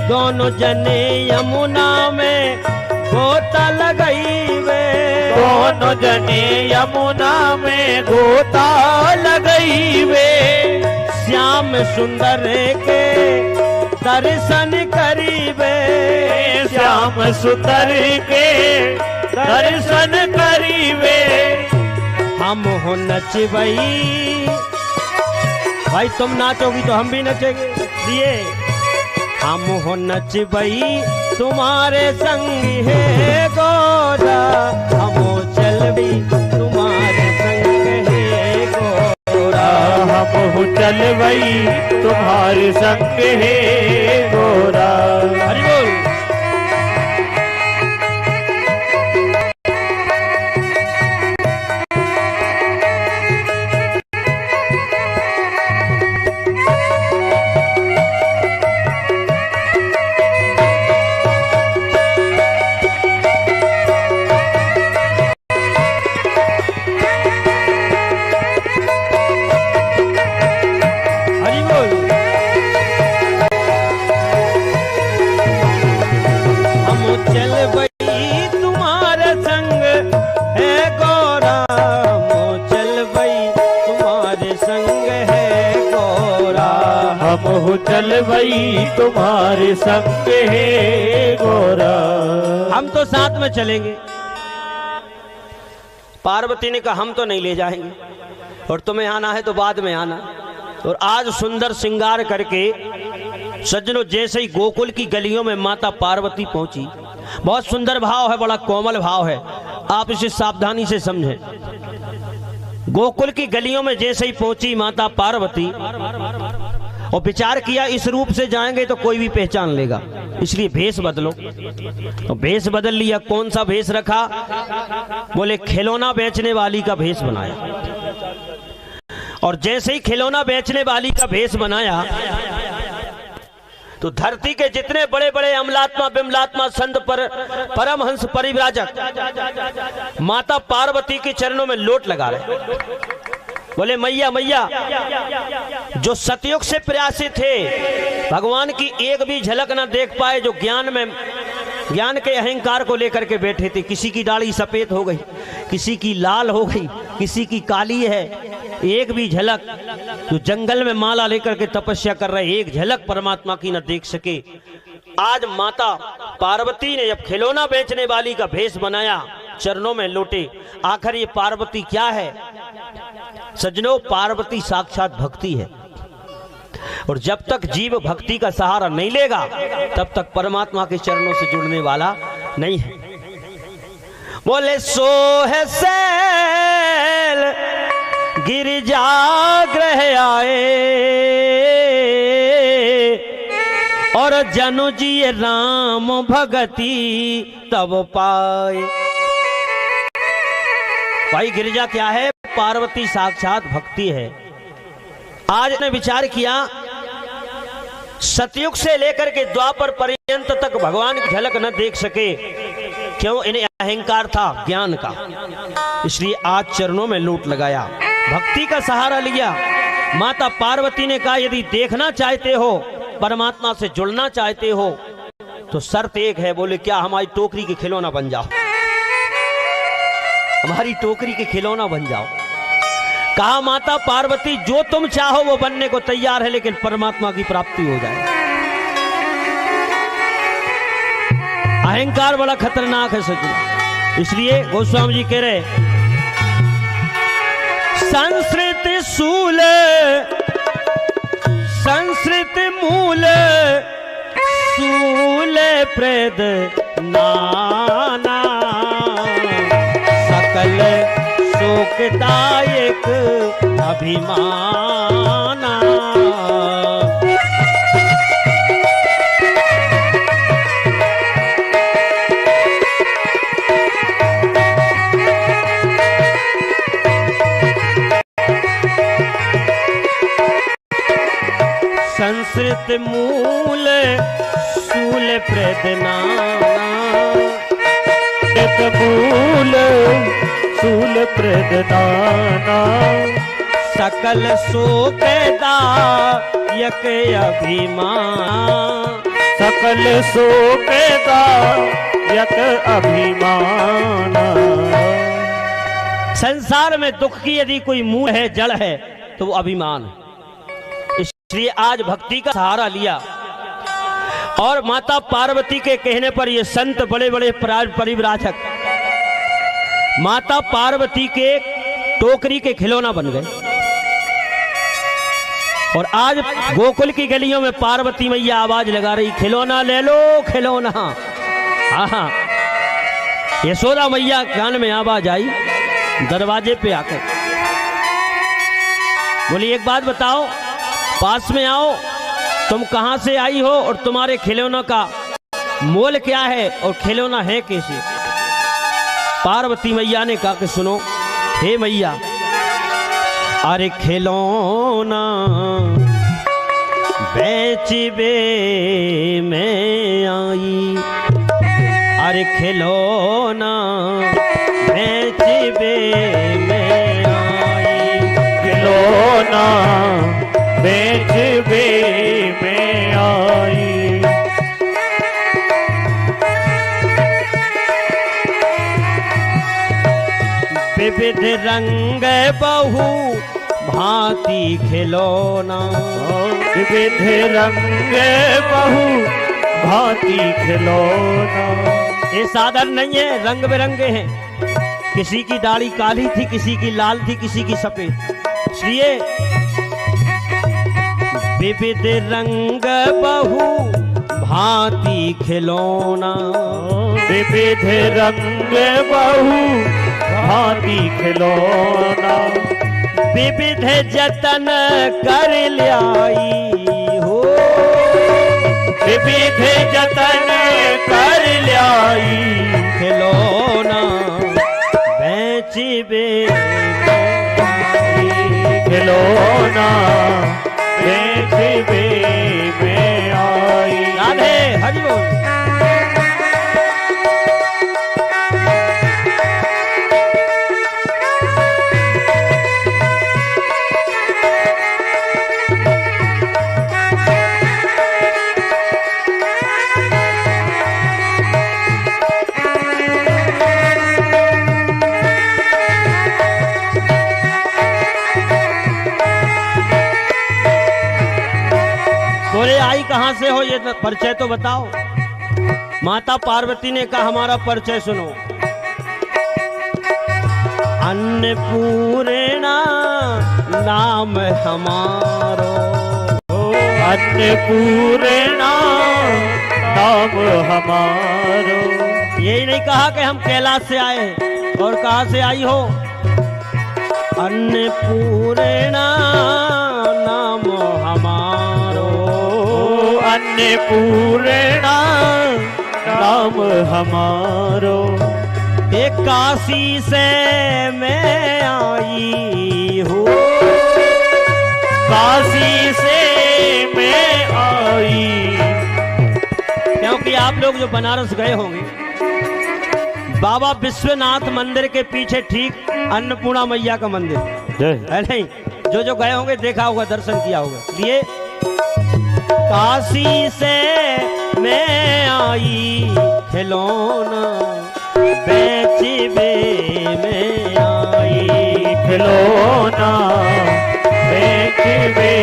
दोनों जने यमुना में गोता लगाई वे। दोनों जने यमुना में गोता लगाई वे। श्याम सुंदर के दर्शन करीबे। श्याम सुंदर के दर्शन करीबे। हम हो नचबई। भाई तुम नाचोगी तो हम भी नचेंगे। लिए हम हो नचबई तुम्हारे संग है गोरा। हम चलबी तुम्हारे संग है गोरा। हम हो चलबई तुम्हारे संग है गोरा। हरि बोल। चल भाई तुम्हारे संग है गोरा। हम तो साथ में चलेंगे। पार्वती ने कहा हम तो नहीं ले जाएंगे और तुम्हें आना है तो बाद में आना। और आज सुंदर श्रृंगार करके सज्जनों जैसे ही गोकुल की गलियों में माता पार्वती पहुंची, बहुत सुंदर भाव है, बड़ा कोमल भाव है, आप इसे सावधानी से समझें। गोकुल की गलियों में जैसे ही पहुंची माता पार्वती और विचार किया इस रूप से जाएंगे तो कोई भी पहचान लेगा, इसलिए भेष बदलो। तो भेष बदल लिया। कौन सा भेष रखा? बोले खिलौना बेचने वाली का भेष बनाया। और जैसे ही खिलौना बेचने वाली का भेष बनाया तो धरती के जितने बड़े बड़े अमलात्मा बिमलात्मा संत पर परमहंस परिव्राजक माता पार्वती के चरणों में लोट लगा रहे। बोले मैया मैया, जो सतयुग से प्रयासी थे, भगवान की एक भी झलक ना देख पाए, जो ज्ञान के अहंकार को लेकर के बैठे थे, किसी की दाढ़ी सफेद हो गई, किसी की लाल हो गई, किसी की काली है, एक भी झलक, जो जंगल में माला लेकर के तपस्या कर रहे, एक झलक परमात्मा की न देख सके। आज माता पार्वती ने जब खिलौना बेचने वाली का भेष बनाया, चरणों में लोटे। आखिर ये पार्वती क्या है सज्जनों? पार्वती साक्षात भक्ति है। और जब तक जीव भक्ति का सहारा नहीं लेगा तब तक परमात्मा के चरणों से जुड़ने वाला नहीं है। बोले सो है सैल गिरिजा ग्रह आए और जनु जी राम भगति तब पाए। भाई गिरिजा क्या है? पार्वती साक्षात भक्ति है। आज ने विचार किया सतयुग से लेकर के द्वापर पर्यंत तक भगवान की झलक न देख सके, क्यों? इन्हें अहंकार था ज्ञान का, इसलिए आज चरणों में लूट लगाया, भक्ति का सहारा लिया। माता पार्वती ने कहा यदि देखना चाहते हो, परमात्मा से जुड़ना चाहते हो, तो शर्त एक है। बोले क्या? हमारी टोकरी के खिलौना बन जाओ, हमारी टोकरी के खिलौना बन जाओ। कहा माता पार्वती जो तुम चाहो वो बनने को तैयार है, लेकिन परमात्मा की प्राप्ति हो जाए। अहंकार बड़ा खतरनाक है सच, इसलिए गोस्वामी जी कह रहे संस्कृति सूल संस्कृति मूल सूल प्रेद नाना सकल शोकदायक अभिमाना। संस्कृत मूल सूल प्रदनाना, मूल सूल प्रदनाना सकल शोकदायक अभिमान। सकल शोकदायक अभिमान। संसार में दुख की यदि कोई मूल है, जड़ है, तो वो अभिमान है। इसलिए आज भक्ति का सहारा लिया और माता पार्वती के कहने पर ये संत बड़े बड़े परिव्राजक माता पार्वती के टोकरी के खिलौना बन गए। और आज गोकुल की गलियों में पार्वती मैया आवाज लगा रही, खिलौना ले लो खिलौना। हाँ, यशोदा मैया कान में आवाज आई दरवाजे पे आकर, बोली एक बात बताओ, पास में आओ, तुम कहां से आई हो और तुम्हारे खिलौनों का मोल क्या है और खिलौना है कैसे? पार्वती मैया ने कहा कि सुनो हे मैया, अरे खिलौना बेचबे में आई, अरे खिलौना बेचबे में आई, खिलौना बेचबे में आई। विविध रंग बहु भांति खिलौना, विविध रंग बहु भांति खिलौना। ये साधारण नहीं है, रंग बिरंगे हैं। किसी की दाढ़ी काली थी, किसी की लाल थी, किसी की सफेद। इसलिए विविध रंग बहु भांति खिलौना, विविध रंग बहु भांति खिलौना। विविध जतन कर लाई हो, विविध जतन कर लाई, खिलौना बेचबे खिलौना बेचबे में आई। राधे हरि बोल। आई कहां से हो, ये परिचय तो बताओ। माता पार्वती ने कहा हमारा परिचय सुनो। अन्नपूर्णा नाम हमारो, अन्नपूर्णा नाम हमारो। यही नहीं कहा कि हम कैलाश से आए हैं, और कहां से आई हो? अन्नपूर्णा नाम हमारो, अन्नपूर्णा नाम हमारो। एक काशी से मैं आई हूँ, काशी से मैं आई। क्योंकि आप लोग जो बनारस गए होंगे, बाबा विश्वनाथ मंदिर के पीछे ठीक अन्नपूर्णा मैया का मंदिर है नहीं? जो गए होंगे देखा होगा, दर्शन किया होगा। इसलिए काशी से मैं आई खिलौना बेचबे में आई, खिलौना बेचबे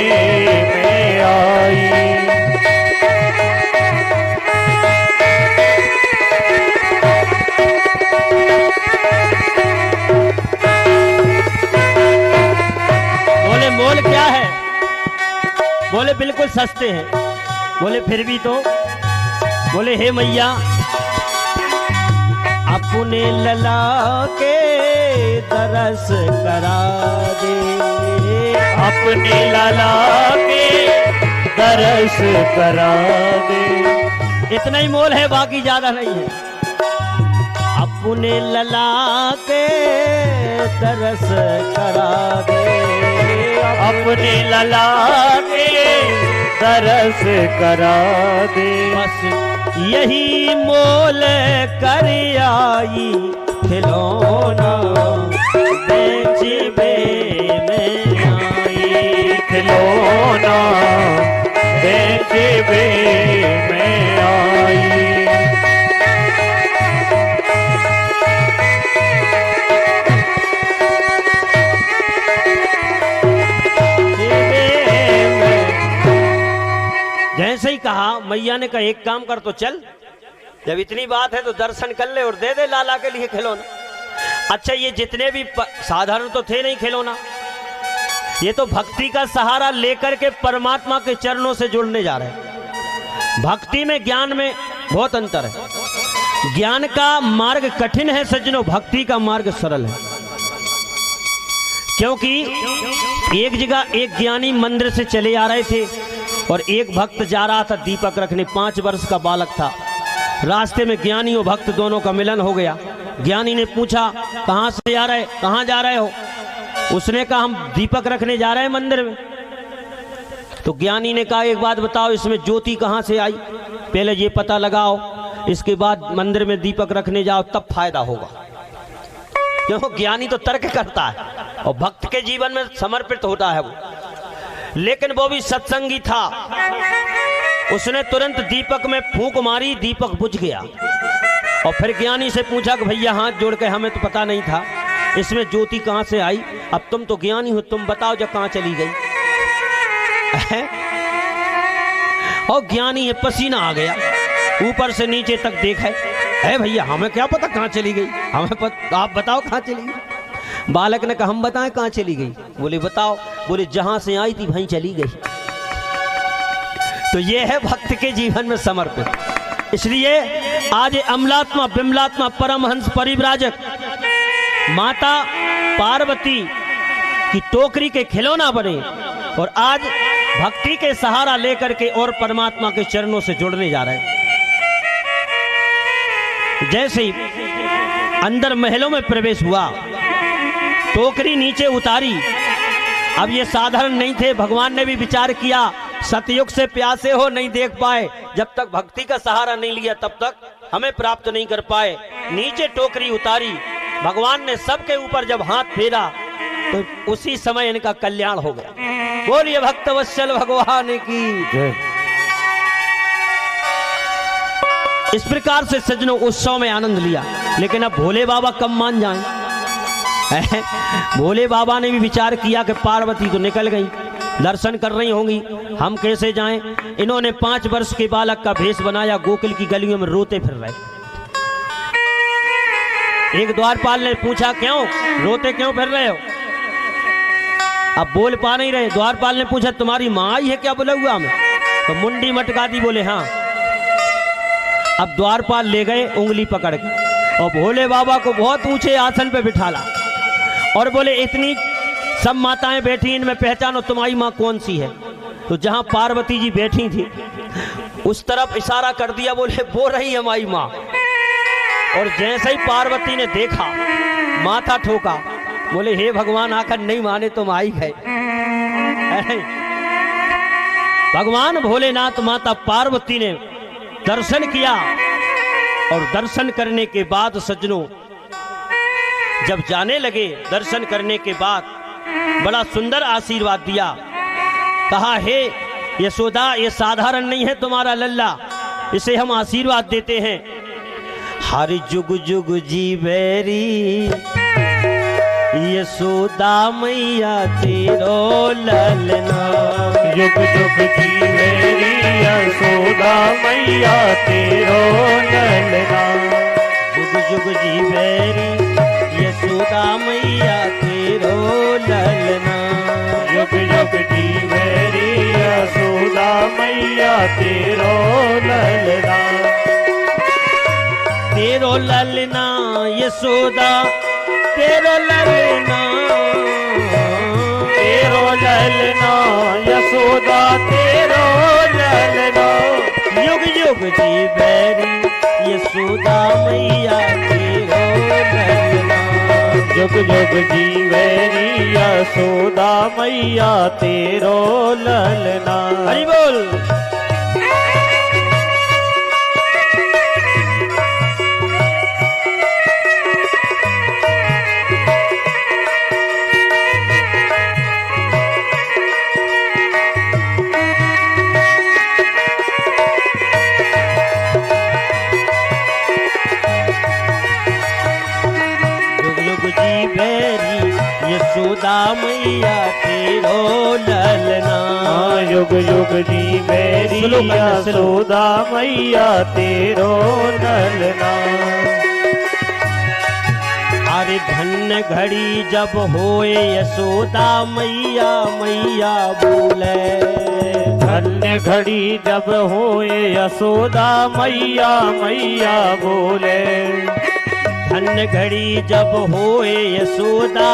में आई। बोले मोल क्या है? बोले बिल्कुल सस्ते हैं। बोले फिर भी तो? बोले हे मैया, अपने लला के दरस करा दे, अपने लाला के दरस करा दे। इतना ही मोल है, बाकी ज्यादा नहीं है। अपने लला के दरस करा दे, अपने लला के दरस करा दे। बस यही मोल कर आई खिलौना बेचबे में आई, खिलौना बेचबे में आई। जैसे ही कहा, मैया ने कहा एक काम कर तो चल, जब इतनी बात है तो दर्शन कर ले और दे दे लाला के लिए खिलौना। अच्छा, ये जितने भी साधारण तो थे नहीं खिलौना, ये तो भक्ति का सहारा लेकर के परमात्मा के चरणों से जुड़ने जा रहे हैं। भक्ति में ज्ञान में बहुत अंतर है। ज्ञान का मार्ग कठिन है सज्जनों, भक्ति का मार्ग सरल है। क्योंकि एक जगह एक ज्ञानी मंदिर से चले आ रहे थे और एक भक्त जा रहा था दीपक रखने। 5 वर्ष का बालक था। रास्ते में ज्ञानी और भक्त दोनों का मिलन हो गया। ज्ञानी ने पूछा कहाँ से आ रहे, कहाँ जा रहे हो? उसने कहा हम दीपक रखने जा रहे हैं मंदिर में। तो ज्ञानी ने कहा एक बात बताओ, इसमें ज्योति कहाँ से आई? पहले ये पता लगाओ, इसके बाद मंदिर में दीपक रखने जाओ, तब फायदा होगा। क्यों? ज्ञानी तो तर्क करता है और भक्त के जीवन में समर्पित होता है वो। लेकिन वो भी सत्संगी था। उसने तुरंत दीपक में फूंक मारी, दीपक बुझ गया। और फिर ज्ञानी से पूछा कि भैया हाथ जोड़ के, हमें तो पता नहीं था इसमें ज्योति कहाँ से आई। अब तुम तो ज्ञानी हो, तुम बताओ जब कहाँ चली गई। और ज्ञानी है, पसीना आ गया, ऊपर से नीचे तक देखा है भैया हमें क्या पता कहाँ चली गई, हमें पता, आप बताओ कहाँ चली गई। बालक ने कहा हम बताएं कहाँ चली गई। बोले बताओ। बोले जहां से आई थी वहीं चली गई। तो ये है भक्त के जीवन में समर्पित। इसलिए आज अमलात्मा बिमलात्मा परमहंस परिव्राजक माता पार्वती की टोकरी के खिलौना बने और आज भक्ति के सहारा लेकर के और परमात्मा के चरणों से जुड़ने जा रहे हैं। जैसे ही अंदर महलों में प्रवेश हुआ, टोकरी नीचे उतारी। अब ये साधारण नहीं थे, भगवान ने भी विचार किया, सतयुग से प्यासे हो नहीं देख पाए, जब तक भक्ति का सहारा नहीं लिया तब तक हमें प्राप्त नहीं कर पाए। नीचे टोकरी उतारी, भगवान ने सबके ऊपर जब हाथ फेरा तो उसी समय इनका कल्याण हो गया। बोलिए भक्तवत्सल भगवान की। इस प्रकार से सज्जनों उत्सव में आनंद लिया। लेकिन अब भोले बाबा कब मान जाएं? भोले बाबा ने भी विचार किया कि पार्वती तो निकल गई, दर्शन कर रही होंगी, हम कैसे जाएं। इन्होंने 5 वर्ष के बालक का भेष बनाया, गोकुल की गलियों में रोते फिर रहे। एक द्वारपाल ने पूछा क्यों रोते, क्यों फिर रहे हो? अब बोल पा नहीं रहे। द्वारपाल ने पूछा तुम्हारी माँ आई है क्या बोला हुआ में? तो मुंडी मटका दी, बोले हाँ। अब द्वारपाल ले गए उंगली पकड़ के और भोले बाबा को बहुत ऊंचे आसन पे बिठाला और बोले इतनी सब माताएं बैठी, इनमें पहचानो तुम्हारी माँ कौन सी है। तो जहां पार्वती जी बैठी थी उस तरफ इशारा कर दिया, बोले वो रही हमारी माँ। और जैसे ही पार्वती ने देखा, माथा ठोका, बोले हे भगवान, आकर नहीं माने तुम आई गए। भगवान भोलेनाथ माता पार्वती ने दर्शन किया, और दर्शन करने के बाद सज्जनों जब जाने लगे, दर्शन करने के बाद बड़ा सुंदर आशीर्वाद दिया। कहा हे यशोदा, ये साधारण नहीं है तुम्हारा लल्ला, इसे हम आशीर्वाद देते हैं। हरि जुग जुग जीवेरी यशोदा मैया तेरो ललना। युग युग जीवेरी यशोदा मैया तेरो ललना। जुग जुग जीवेरी यशोदा मैया तेरो ललना। युग युग जीवेरी यशोदा मैया तेरो ललना। तेरो ललना यशोदा तेरो ललना। तेरो ललना यशोदा तेरो ललना। युग युग जीवेरी यशोदा मैया तेरो ललना। जुग जुग जीवेरी यशोदा मैया तेरो ललना। हरि बोल। यशोदा मैया तेरो ललना। युग युग जीवेरी यशोदा मैया तेरो ललना। अरे धन्य घड़ी जब होए यशोदा मैया मैया बोले। धन्य घड़ी जब होए यशोदा मैया मैया बोले। धन्य घड़ी जब होए यशोदा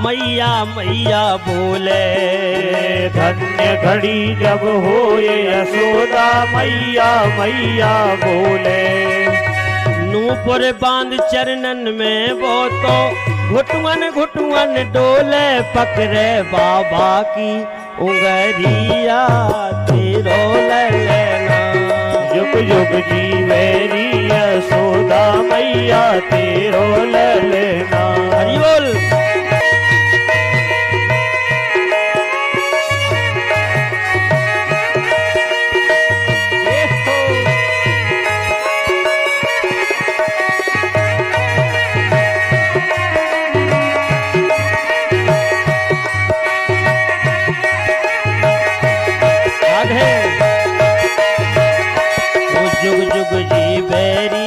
मैया मैया बोले। धन्य घड़ी जब होए यशोदा मैया मैया बोले। नूपुर बांध चरणन में वो तो घुटुअन घुटुअन डोले। पकड़े बाबा की उंगरिया तेरो ललना। युग युग जीवेरी यशोदा मैया तेरो ललना। हरि बोल। जुग जुग जीवेरी